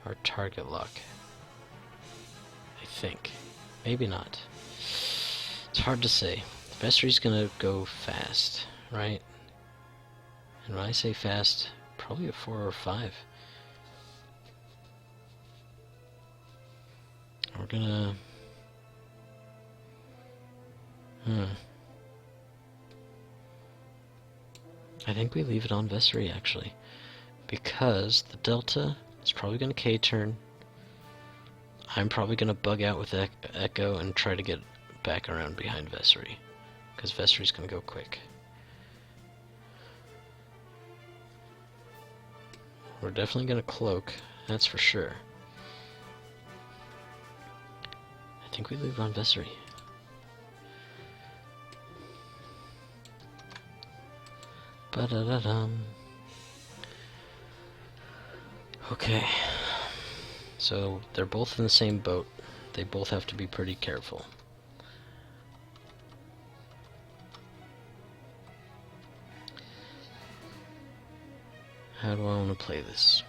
our target lock. I think. Maybe not. It's hard to say. Vessery's gonna go fast, right? And when I say fast, probably a 4 or 5. We're gonna... I think we leave it on Vessery, actually. Because the Delta is probably gonna K-turn. I'm probably gonna bug out with Echo and try to get back around behind Vessery. Because Vessery's gonna go quick. We're definitely gonna cloak, that's for sure. I think we leave on Vessery. Ba-da-da-dum. Okay. So they're both in the same boat. They both have to be pretty careful. How do I want to play this?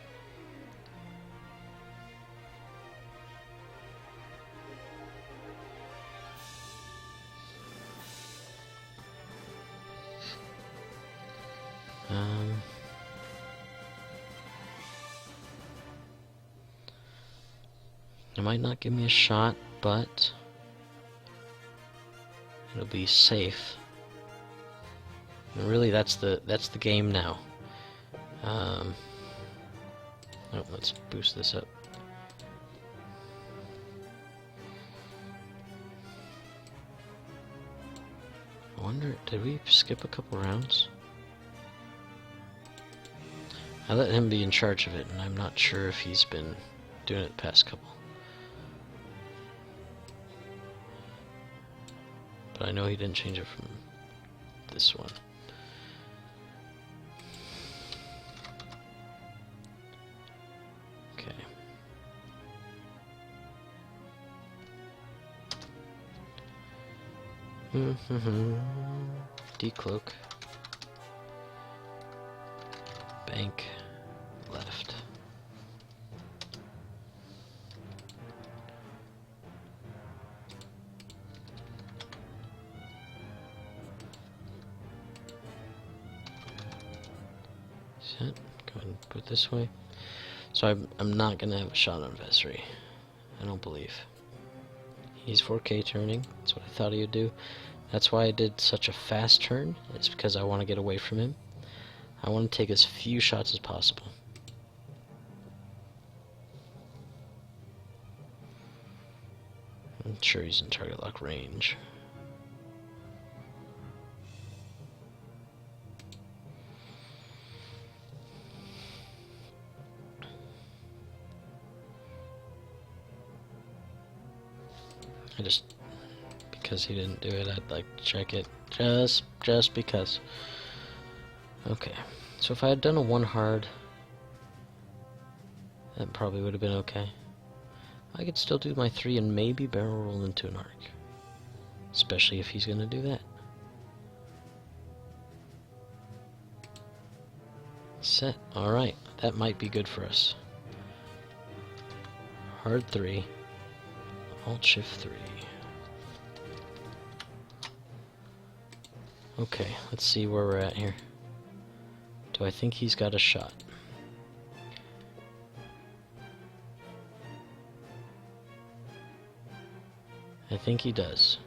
It might not give me a shot, but it'll be safe. And really, that's the game now. Oh, let's boost this up. I wonder, did we skip a couple rounds? I let him be in charge of it, and I'm not sure if he's been doing it the past couple. But I know he didn't change it from this one. Okay. Decloak. Bank. Left. Set. Go ahead and put it this way. So I'm not gonna have a shot on Vesri. I don't believe. He's 4K turning. That's what I thought he would do. That's why I did such a fast turn. It's because I want to get away from him. I want to take as few shots as possible. I'm sure he's in target lock range. I just, because he didn't do it, I'd like to check it. Just because. Okay, so if I had done a 1 hard, that probably would have been okay. I could still do my 3 and maybe barrel roll into an arc. Especially if he's gonna do that. Set. Alright, that might be good for us. Hard 3. Alt Shift 3. Okay, let's see where we're at here. Do I think he's got a shot? I think he does.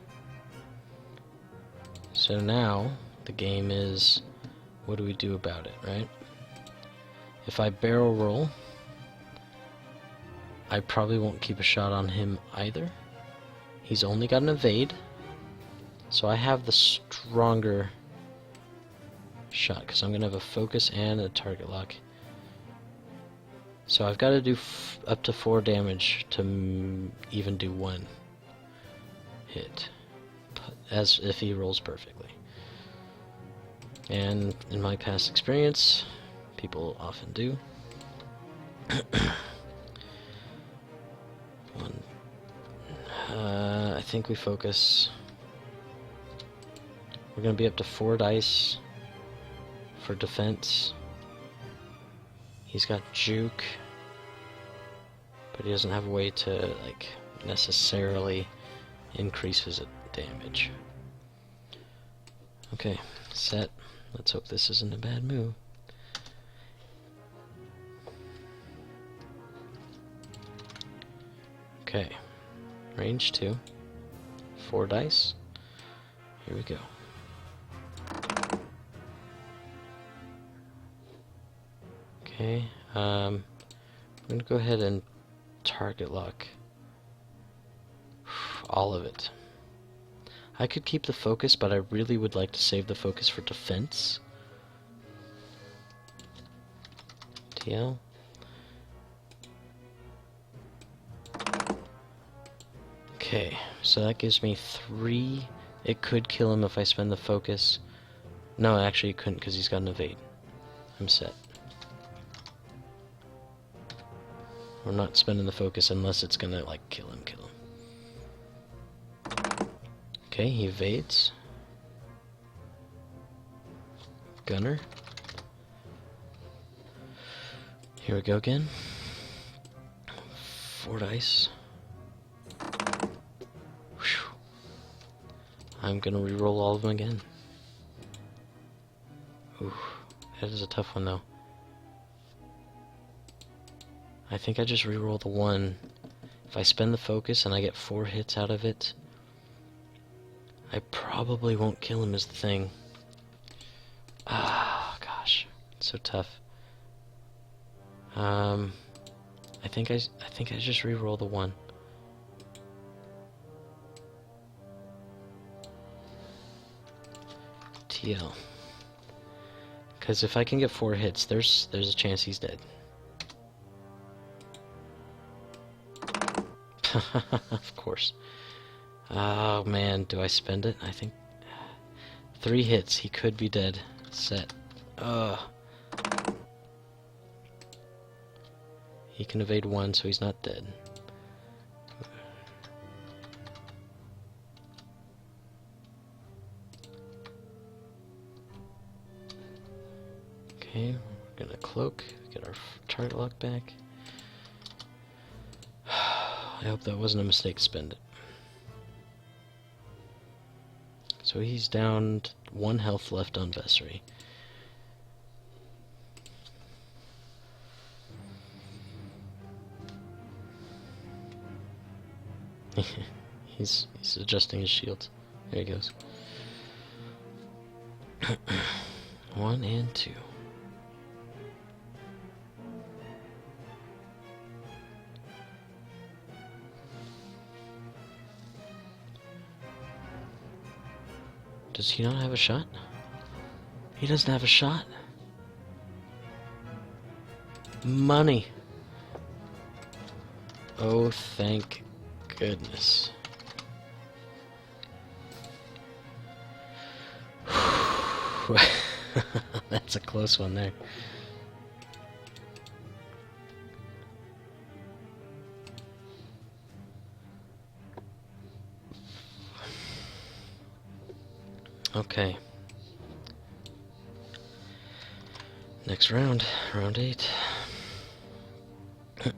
So now, the game is, what do we do about it, right? If I barrel roll, I probably won't keep a shot on him either. He's only got an evade, so I have the stronger shot, because I'm going to have a focus and a target lock. So I've got to do up to 4 damage to even do 1 hit, as if he rolls perfectly. And in my past experience, people often do. I think we focus. We're going to be up to 4 dice for defense. He's got juke, but he doesn't have a way to like necessarily increase his damage. Okay, set. Let's hope this isn't a bad move. Okay, range 2, 4 dice. Here we go. Okay, I'm gonna go ahead and target lock all of it. I could keep the focus, but I really would like to save the focus for defense. TL. Okay, so that gives me 3. It could kill him if I spend the focus. No, actually it couldn't because he's got an evade. I'm set. We're not spending the focus unless it's gonna like kill him. Okay, he evades. Gunner. Here we go again. 4 dice. Whew. I'm gonna re-roll all of them again. Ooh, that is a tough one though. I think I just re-roll the 1. If I spend the focus and I get 4 hits out of it, I probably won't kill him is the thing. Ah, gosh, it's so tough. I think I just re-roll the 1. TL. Because if I can get 4 hits, there's a chance he's dead. Of course. Oh man, do I spend it? I think 3 hits, he could be dead. Set. Ugh. He can evade 1, so he's not dead. Okay, we're gonna cloak, get our target lock back. I hope that wasn't a mistake to spend it. So he's down to 1 health left on Vessery. he's adjusting his shields. There he goes. 1 and 2. Does he not have a shot? He doesn't have a shot? Money! Oh, thank goodness. That's a close one there. Okay. Next round, round 8. The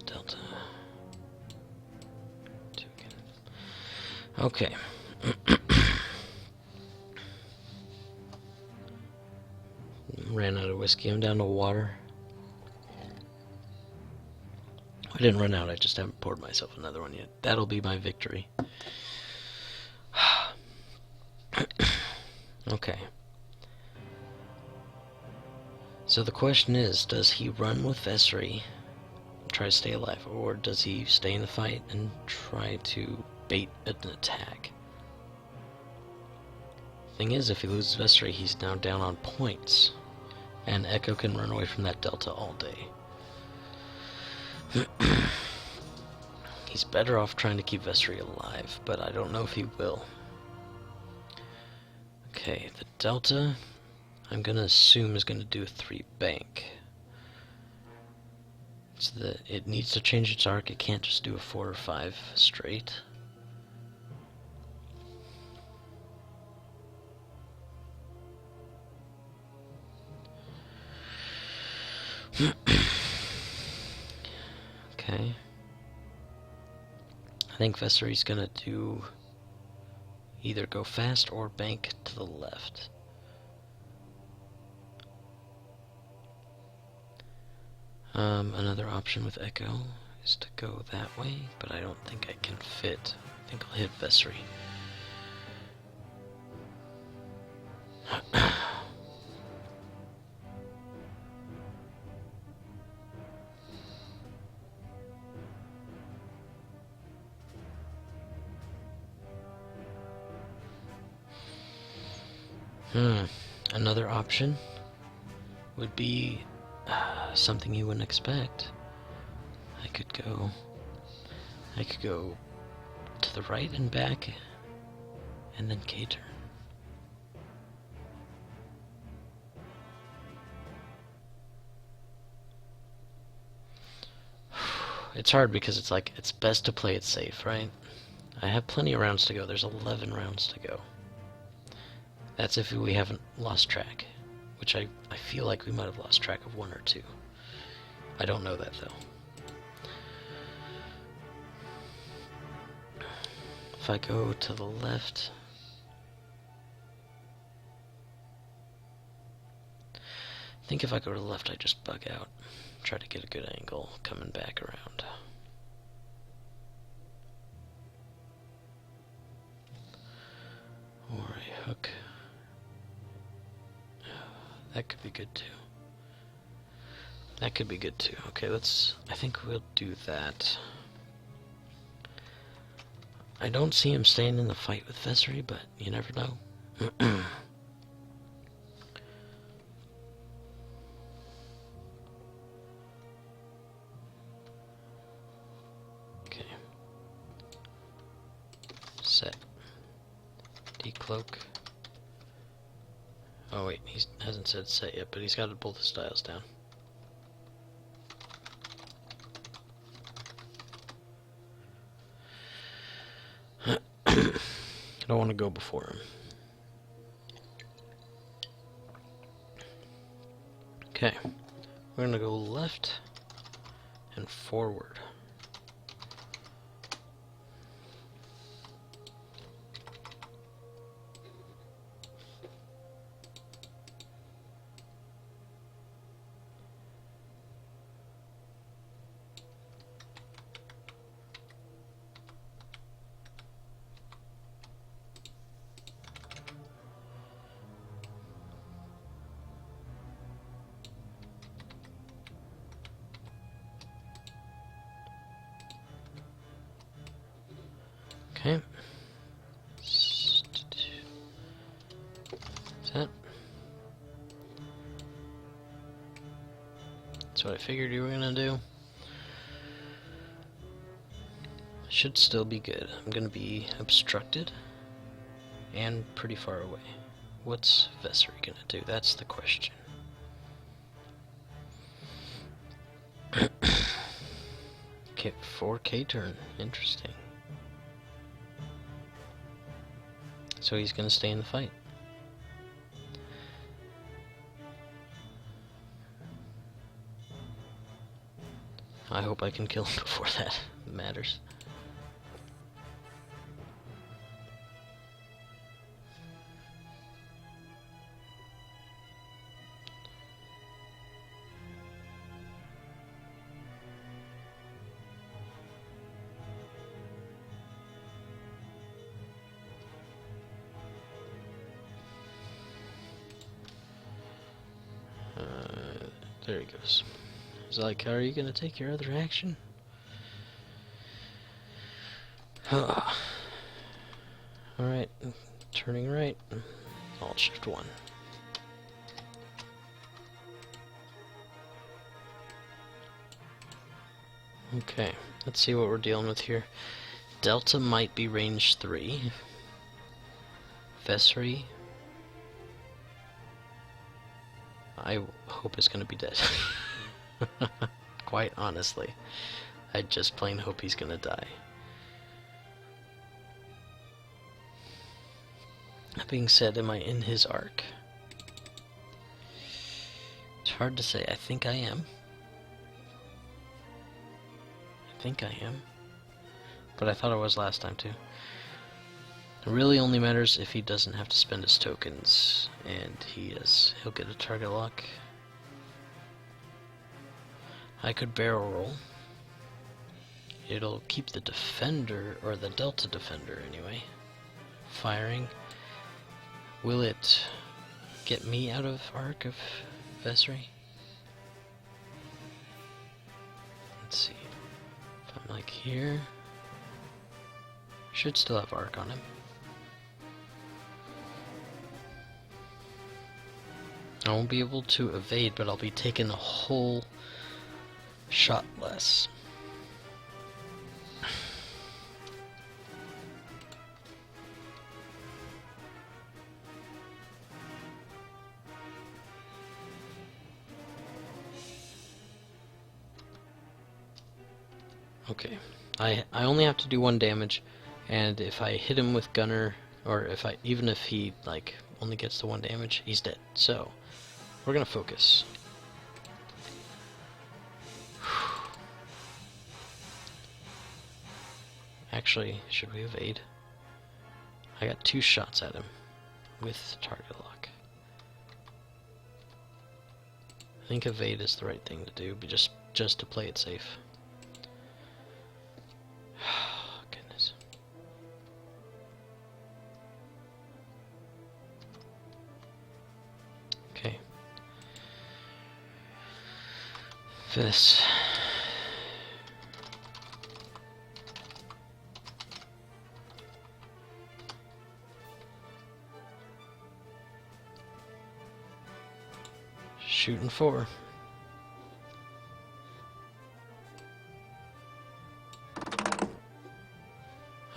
Delta. 2 again. Okay. Ran out of whiskey. I'm down to water. I didn't run out, I just haven't poured myself another one yet. That'll be my victory. Okay. So the question is, does he run with Vessery, try to stay alive, or does he stay in the fight and try to bait an attack? Thing is, if he loses Vessery, he's now down on points, and Echo can run away from that Delta all day. He's better off trying to keep Vessery alive, but I don't know if he will. Okay, the Delta, I'm gonna assume is gonna do a 3 bank. So that it needs to change its arc, it can't just do a 4 or 5 straight. Okay. I think Vessery's gonna do either go fast or bank to the left. Another option with Echo is to go that way, but I don't think I can fit. I think I'll hit Vessery. Another option would be something you wouldn't expect. I could go to the right and back, and then K-turn. It's hard because it's like, it's best to play it safe, right? I have plenty of rounds to go. There's 11 rounds to go. That's if we haven't lost track, which I feel like we might have lost track of 1 or 2. I don't know that, though. If I go to the left, I think if I go to the left, I just bug out. Try to get a good angle coming back around. Or a hook. That could be good too. That could be good too. Okay, I think we'll do that. I don't see him staying in the fight with Vessery, but you never know. Okay. Set. Decloak. Oh wait, he hasn't said set yet, but he's got both his dials down. I don't want to go before him. Okay, we're gonna go left and forward. Okay. Is that? That's what I figured you were gonna do. Should still be good. I'm gonna be obstructed and pretty far away. What's Vessery gonna do? That's the question. Okay, 4K turn. Interesting. So he's gonna stay in the fight. I hope I can kill him before that matters. There he goes. He's like, are you gonna take your other action? Alright, turning right. Alt Shift 1. Okay, let's see what we're dealing with here. Delta might be range 3. Vessery, I hope is gonna be dead. Quite honestly. I just plain hope he's gonna die. That being said, am I in his arc? It's hard to say. I think I am. I think I am. But I thought I was last time too. It really only matters if he doesn't have to spend his tokens, and he'll get a target lock. I could barrel roll. It'll keep the defender, or the Delta defender anyway, firing. Will it get me out of arc of Vessery? Let's see. If I'm like here, should still have arc on him. I won't be able to evade, but I'll be taking a whole shot less. Okay, I only have to do 1 damage, and if I hit him with Gunner, or even if he like only gets to 1 damage, he's dead. So we're gonna focus. Actually, should we evade? I got 2 shots at him with target lock. I think evade is the right thing to do, but just to play it safe. Goodness. Okay. This. Shooting 4.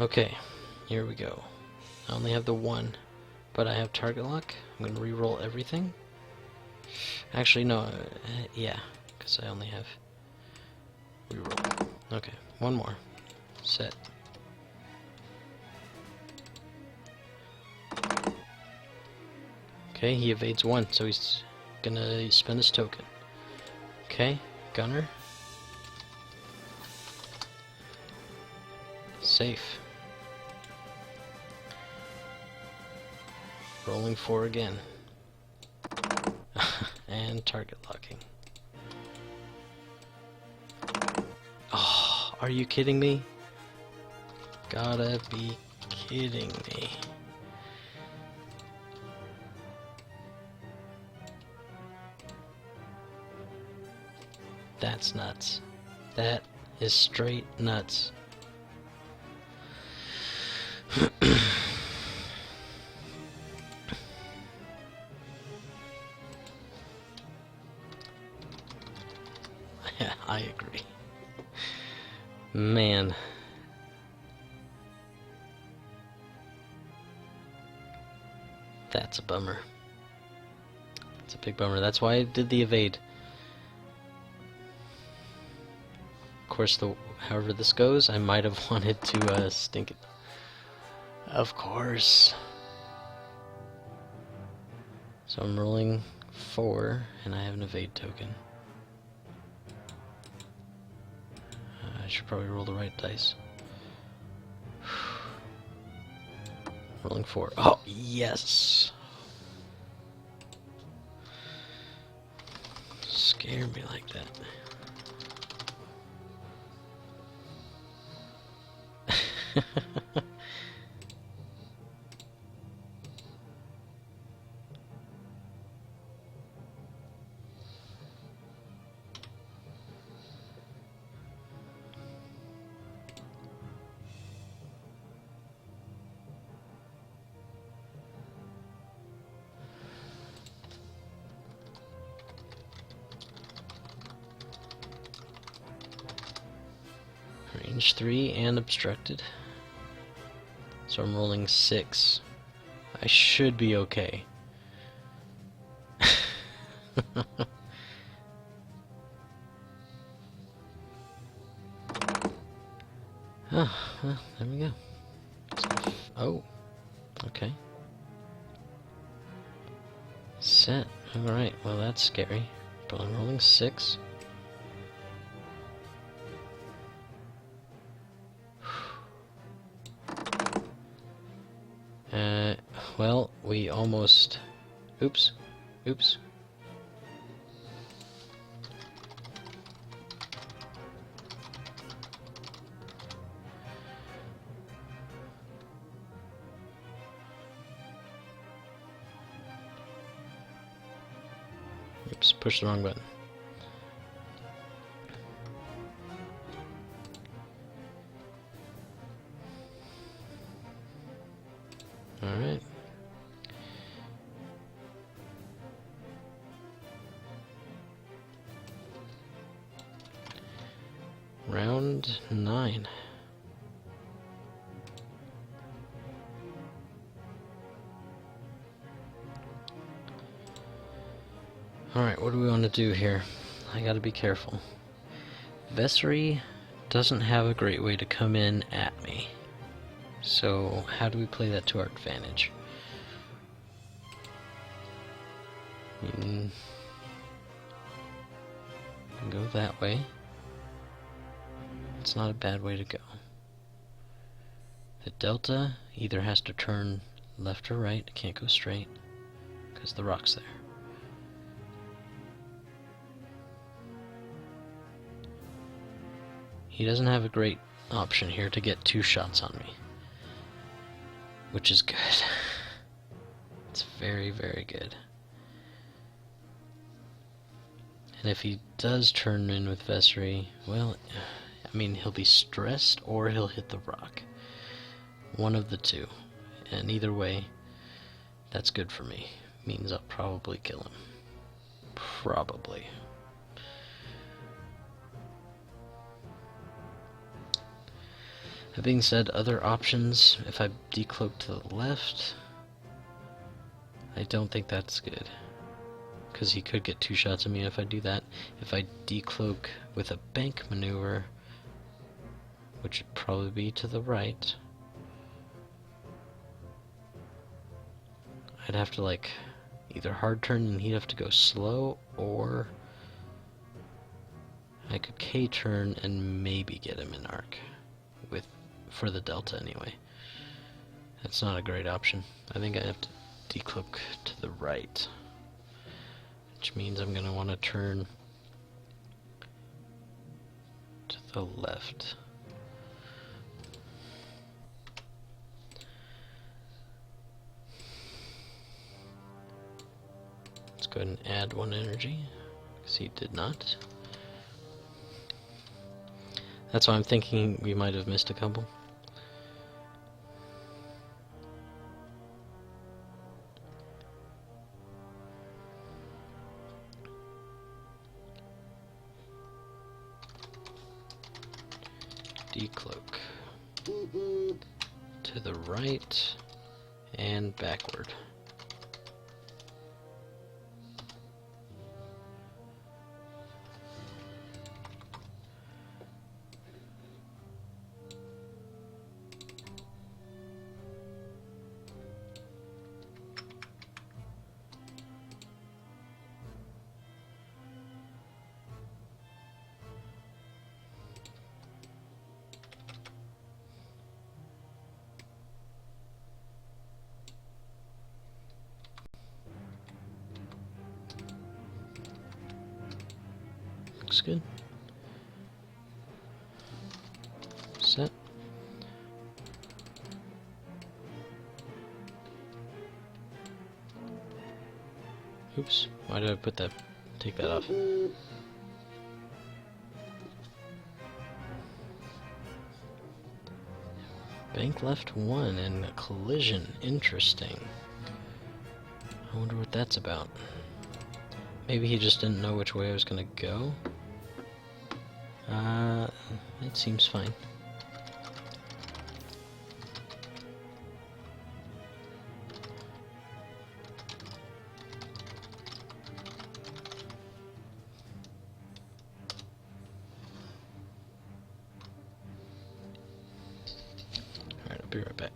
Okay, here we go. I only have the 1, but I have target lock. I'm gonna re-roll everything. Actually, no, yeah, because I only have re-roll. Okay, 1 more. Set. Okay, he evades 1, so he's gonna spend his token. Okay, gunner. Safe. Rolling 4 again. And target locking. Oh, are you kidding me? Gotta be kidding me. That's nuts. That is straight nuts. Yeah, I agree. Man. That's a bummer. It's a big bummer. That's why I did the evade. Of course, however this goes, I might have wanted to stink it. Of course. So I'm rolling 4, and I have an evade token. I should probably roll the right dice. Rolling 4. Oh, yes! Scare me like that. Range 3 and obstructed. So I'm rolling 6. I should be okay. Oh, well, there we go. Oh, okay. Set. Alright, well that's scary. But I'm rolling 6. Well, we almost... Oops. Oops. Oops, pushed the wrong button. Alright. Round 9. Alright, what do we want to do here? I gotta be careful. Vessery doesn't have a great way to come in at me. So, how do we play that to our advantage? Go that way. It's not a bad way to go. The delta either has to turn left or right. It can't go straight because the rock's there. He doesn't have a great option here to get 2 shots on me, which is good. It's very, very good. And if he does turn in with Vessery, well, I mean, he'll be stressed or he'll hit the rock. One of the two. And either way, that's good for me. Means I'll probably kill him. Probably. That being said, other options, if I decloak to the left, I don't think that's good. Because he could get 2 shots at me if I do that. If I decloak with a bank maneuver, which would probably be to the right, I'd have to like Either hard turn and he'd have to go slow, or I could K-turn and maybe get him in arc. For the delta anyway. That's not a great option. I think I have to decloak to the right, which means I'm going to want to turn to the left. Let's go ahead and add 1 energy, because he did not. That's why I'm thinking we might have missed a couple. Decloak to the right and backward. Looks good. Set. Oops, why did I put that? Take that off. Bank left 1 and a collision. Interesting. I wonder what that's about. Maybe he just didn't know which way I was gonna go. It seems fine. Alright, I'll be right back.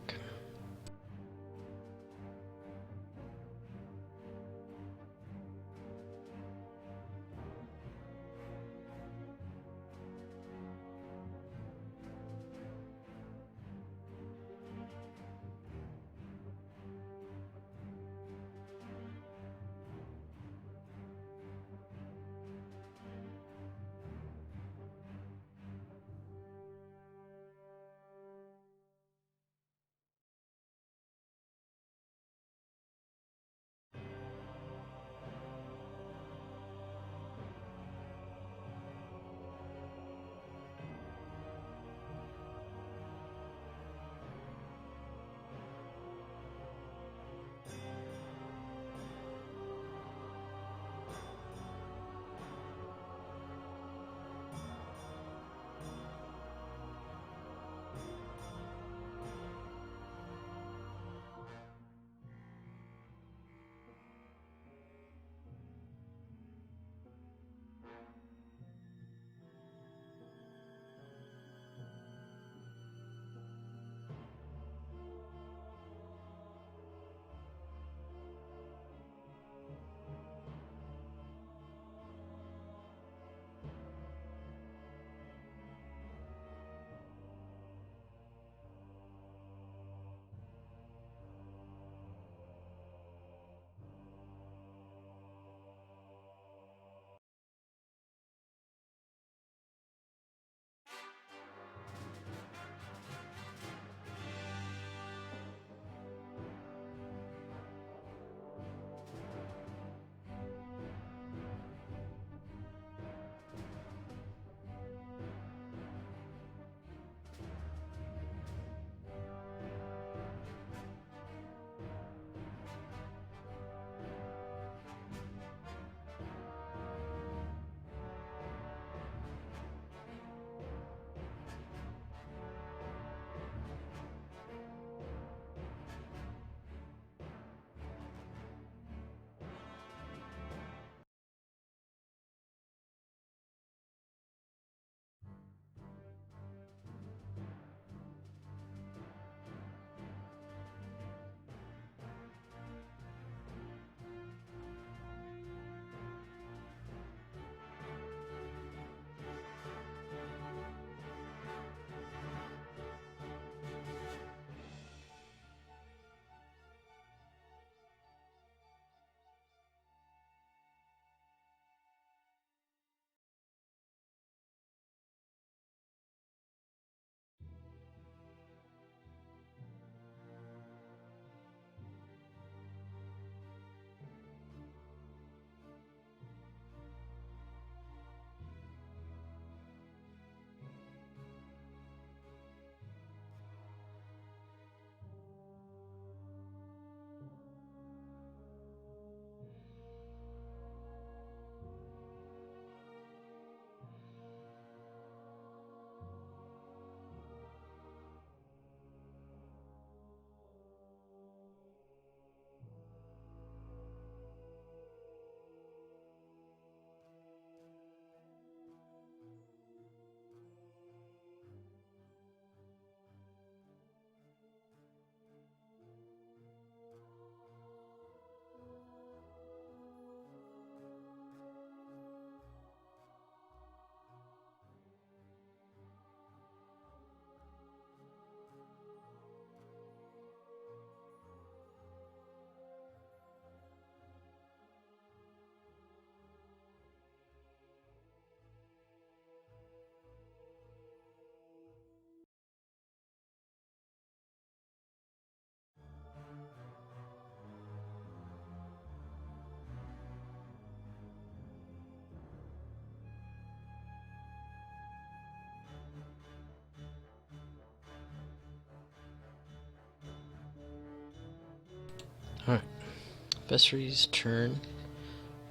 Vesri's turn.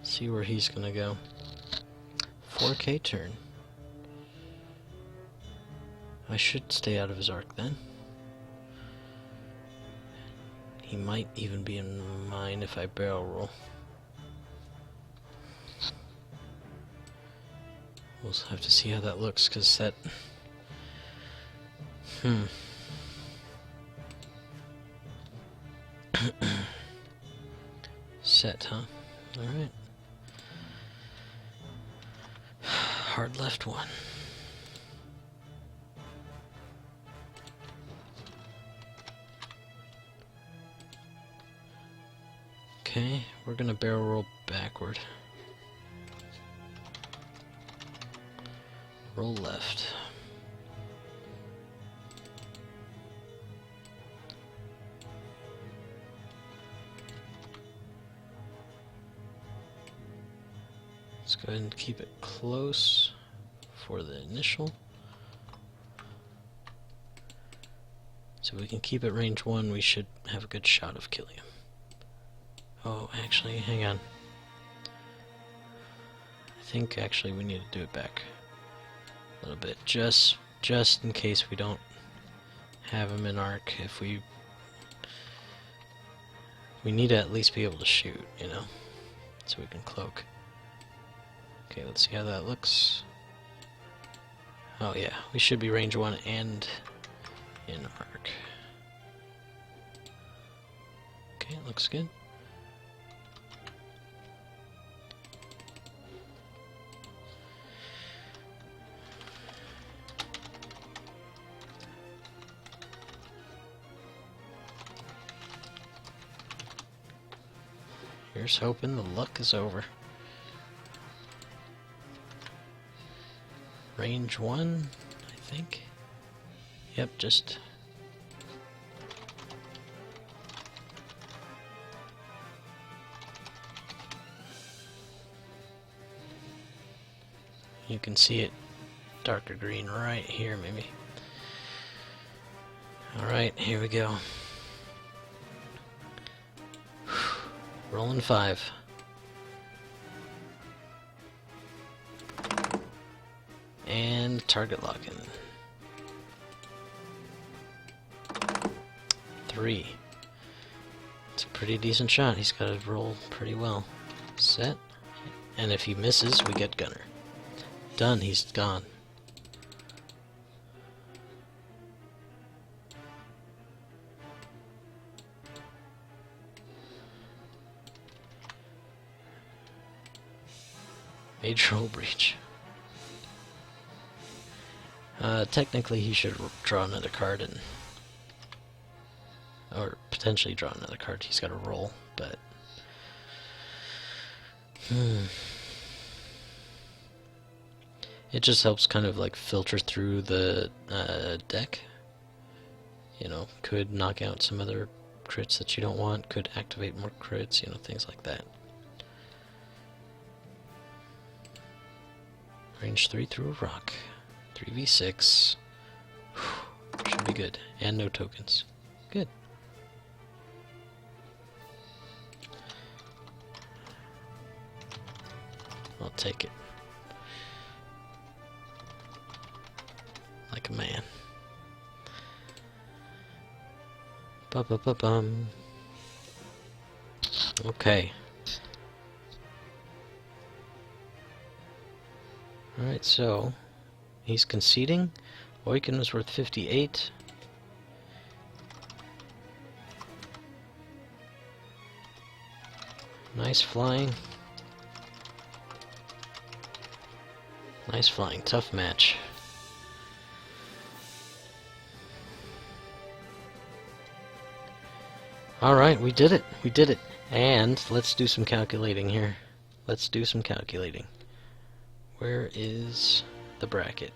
See where he's gonna go. 4K turn. I should stay out of his arc then. He might even be in mine if I barrel roll. We'll have to see how that looks, because that... Set, huh? Alright. Hard left one. Okay, we're gonna barrel roll backward. Roll left. Let's go ahead and keep it close for the initial. So if we can keep it range 1, we should have a good shot of killing him. Oh, actually, hang on. I think actually we need to do it back a little bit, just in case we don't have him in arc. If we need to at least be able to shoot, you know, so we can cloak. Okay, let's see how that looks. Oh yeah, we should be range 1 and in arc. Okay, looks good. Here's hoping the luck is over. Range 1, I think. Yep, just... You can see it darker green right here, maybe. Alright, here we go. Rolling 5. And target locking. 3. It's a pretty decent shot. He's got to roll pretty well. Set. And if he misses, we get gunner. Done. He's gone. Major hull breach. Technically he should draw another card and... or potentially draw another card. He's got to roll, but... It just helps kind of like filter through the deck. You know, could knock out some other crits that you don't want, could activate more crits, you know, things like that. Range 3 through a rock. 3v6. Should be good. And no tokens. Good. I'll take it. Like a man. Ba-ba-ba-bum. Okay. Alright, so he's conceding. Oiken was worth 58. Nice flying. Nice flying. Tough match. Alright, we did it. We did it. And let's do some calculating here. Let's do some calculating. Where is the bracket?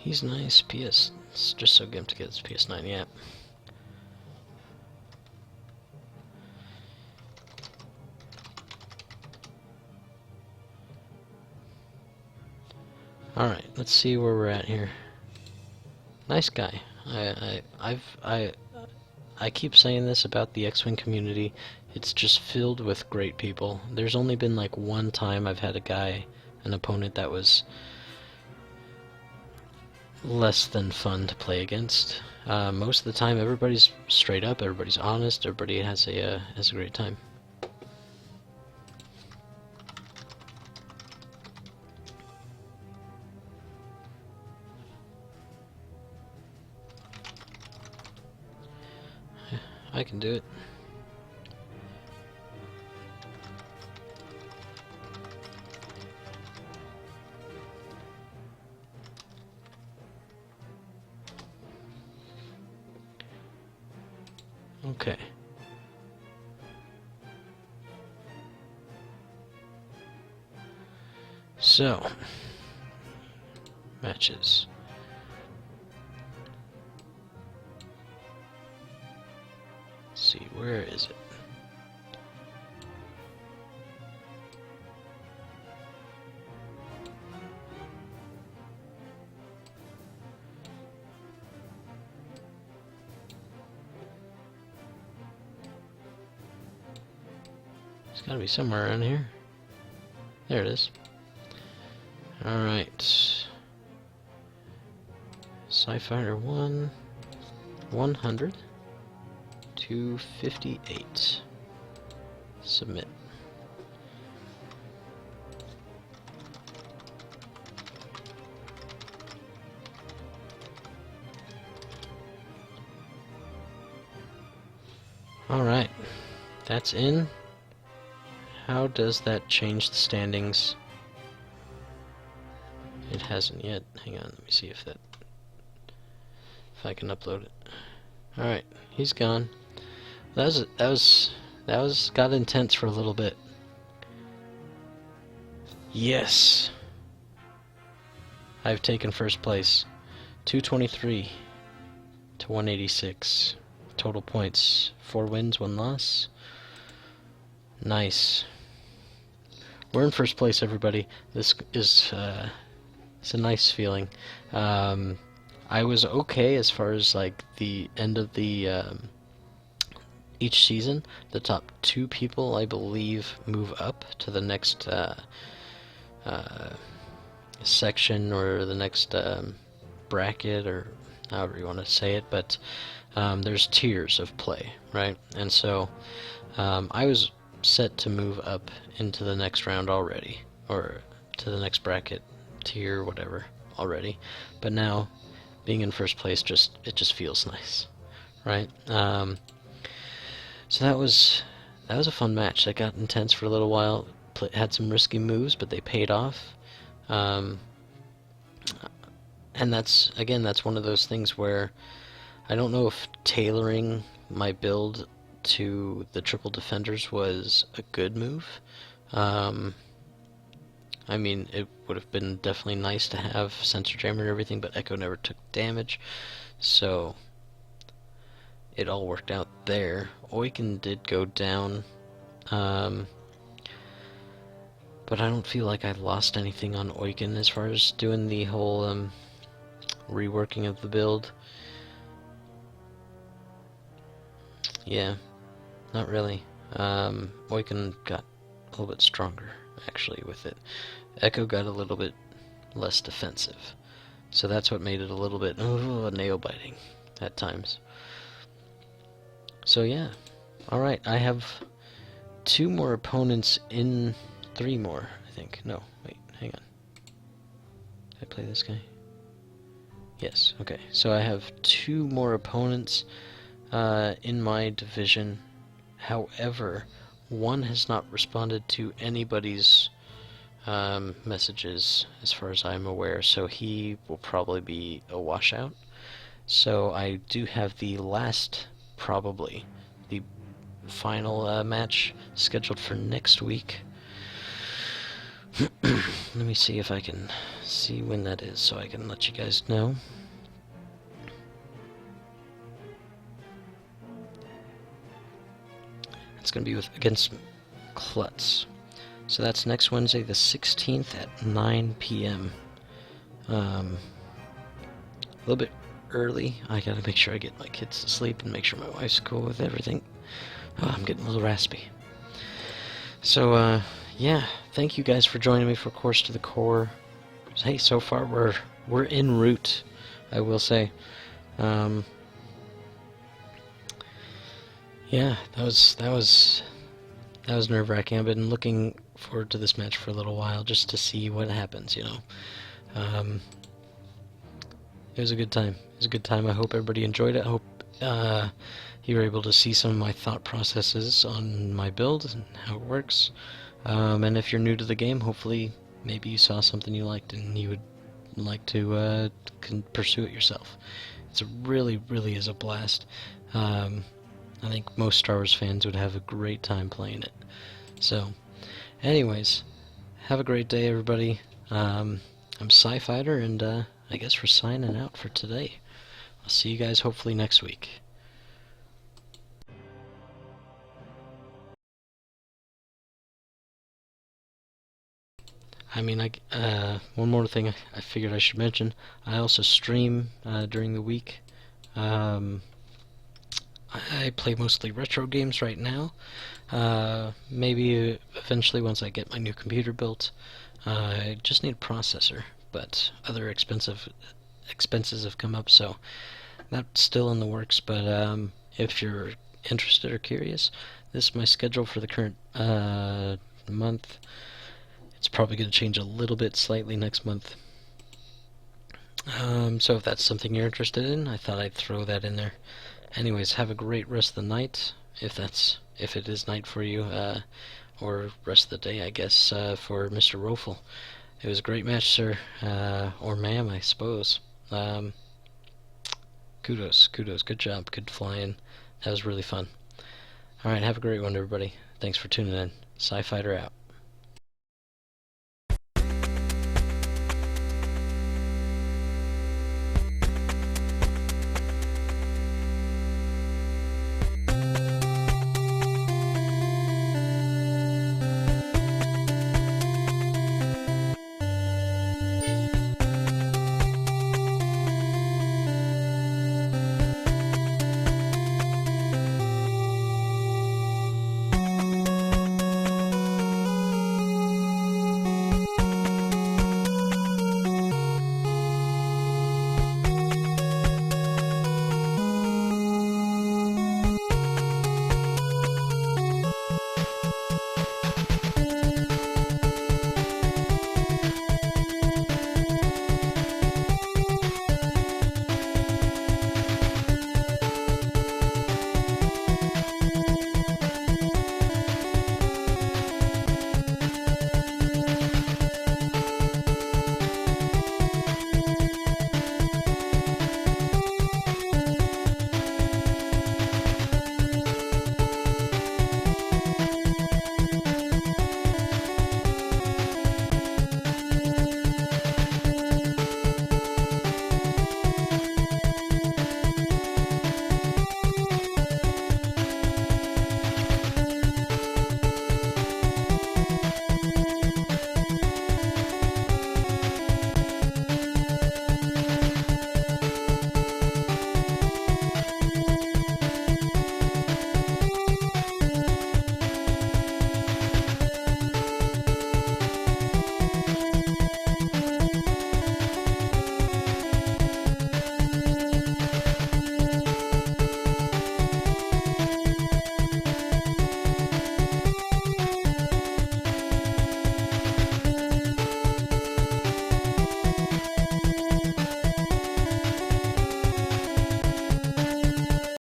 He's nice. PS. It's just so good to get his PS9, yeah. Alright, let's see where we're at here. Nice guy. I keep saying this about the X-Wing community. It's just filled with great people. There's only been like one time I've had an opponent that was less than fun to play against. Most of the time, everybody's straight up, everybody's honest, everybody has a great time. I can do it. Okay. So, matches. Let's see, where is it? It's gotta be somewhere around here. There it is. Alright. Sci-Fighter 1, 100, 258. Submit. Alright. That's in. How does that change the standings? It hasn't yet. Hang on, let me see if I can upload it. Alright, he's gone. That got intense for a little bit. Yes! I've taken first place. 223 to 186. Total points. 4 wins, 1 loss. Nice. We're in first place, everybody. This is it's a nice feeling. I was okay as far as like the end of the each season. The top 2 people, I believe, move up to the next section or the next bracket, or however you want to say it. But there's tiers of play, right? And so I was set to move up into the next round already, or to the next bracket, tier, whatever, already. But now, being in first place, it just feels nice, right? So that was a fun match. That got intense for a little while. Had some risky moves, but they paid off. And that's one of those things where I don't know if tailoring my build to the triple defenders was a good move. I mean, it would have been definitely nice to have sensor jammer and everything, but Echo never took damage, so it all worked out there. Oiken did go down, but I don't feel like I lost anything on Oiken as far as doing the whole reworking of the build. Yeah, not really. Oiken got a little bit stronger, actually, with it. Echo got a little bit less defensive, so that's what made it a little bit nail-biting at times. So yeah, alright, I have 2 more opponents in 3 more, I think. No, wait, hang on. Did I play this guy? Yes, okay. So I have 2 more opponents in my division. However, one has not responded to anybody's messages as far as I'm aware, so he will probably be a washout. So I do have the last, probably, the final match scheduled for next week. Let me see if I can see when that is so I can let you guys know. It's going to be against Klutz. So that's next Wednesday, the 16th at 9 p.m. A little bit early. I gotta make sure I get my kids to sleep and make sure my wife's cool with everything. Oh, I'm getting a little raspy. So, yeah, thank you guys for joining me for Course to the Core. Hey, so far we're en route, I will say. Yeah, that was nerve-wracking. I've been looking forward to this match for a little while just to see what happens, you know. It was a good time. It was a good time. I hope everybody enjoyed it. I hope you were able to see some of my thought processes on my build and how it works. And if you're new to the game, hopefully maybe you saw something you liked and you would like to pursue it yourself. It's really is a blast. I think most Star Wars fans would have a great time playing it. So, anyways, have a great day, everybody. I'm Sci-Fighter, and I guess we're signing out for today. I'll see you guys hopefully next week. I mean, one more thing I figured I should mention. I also stream during the week. I play mostly retro games right now. Maybe eventually once I get my new computer built. I just need a processor, but other expenses have come up, so that's still in the works. But if you're interested or curious, this is my schedule for the current month. It's probably going to change a little bit slightly next month. So if that's something you're interested in, I thought I'd throw that in there. Anyways, have a great rest of the night, if it is night for you, or rest of the day, I guess, for Mr. Rofle. It was a great match, sir, or ma'am, I suppose. Kudos, good job, good flying. That was really fun. Alright, have a great one, everybody. Thanks for tuning in. Sci-Fighter out.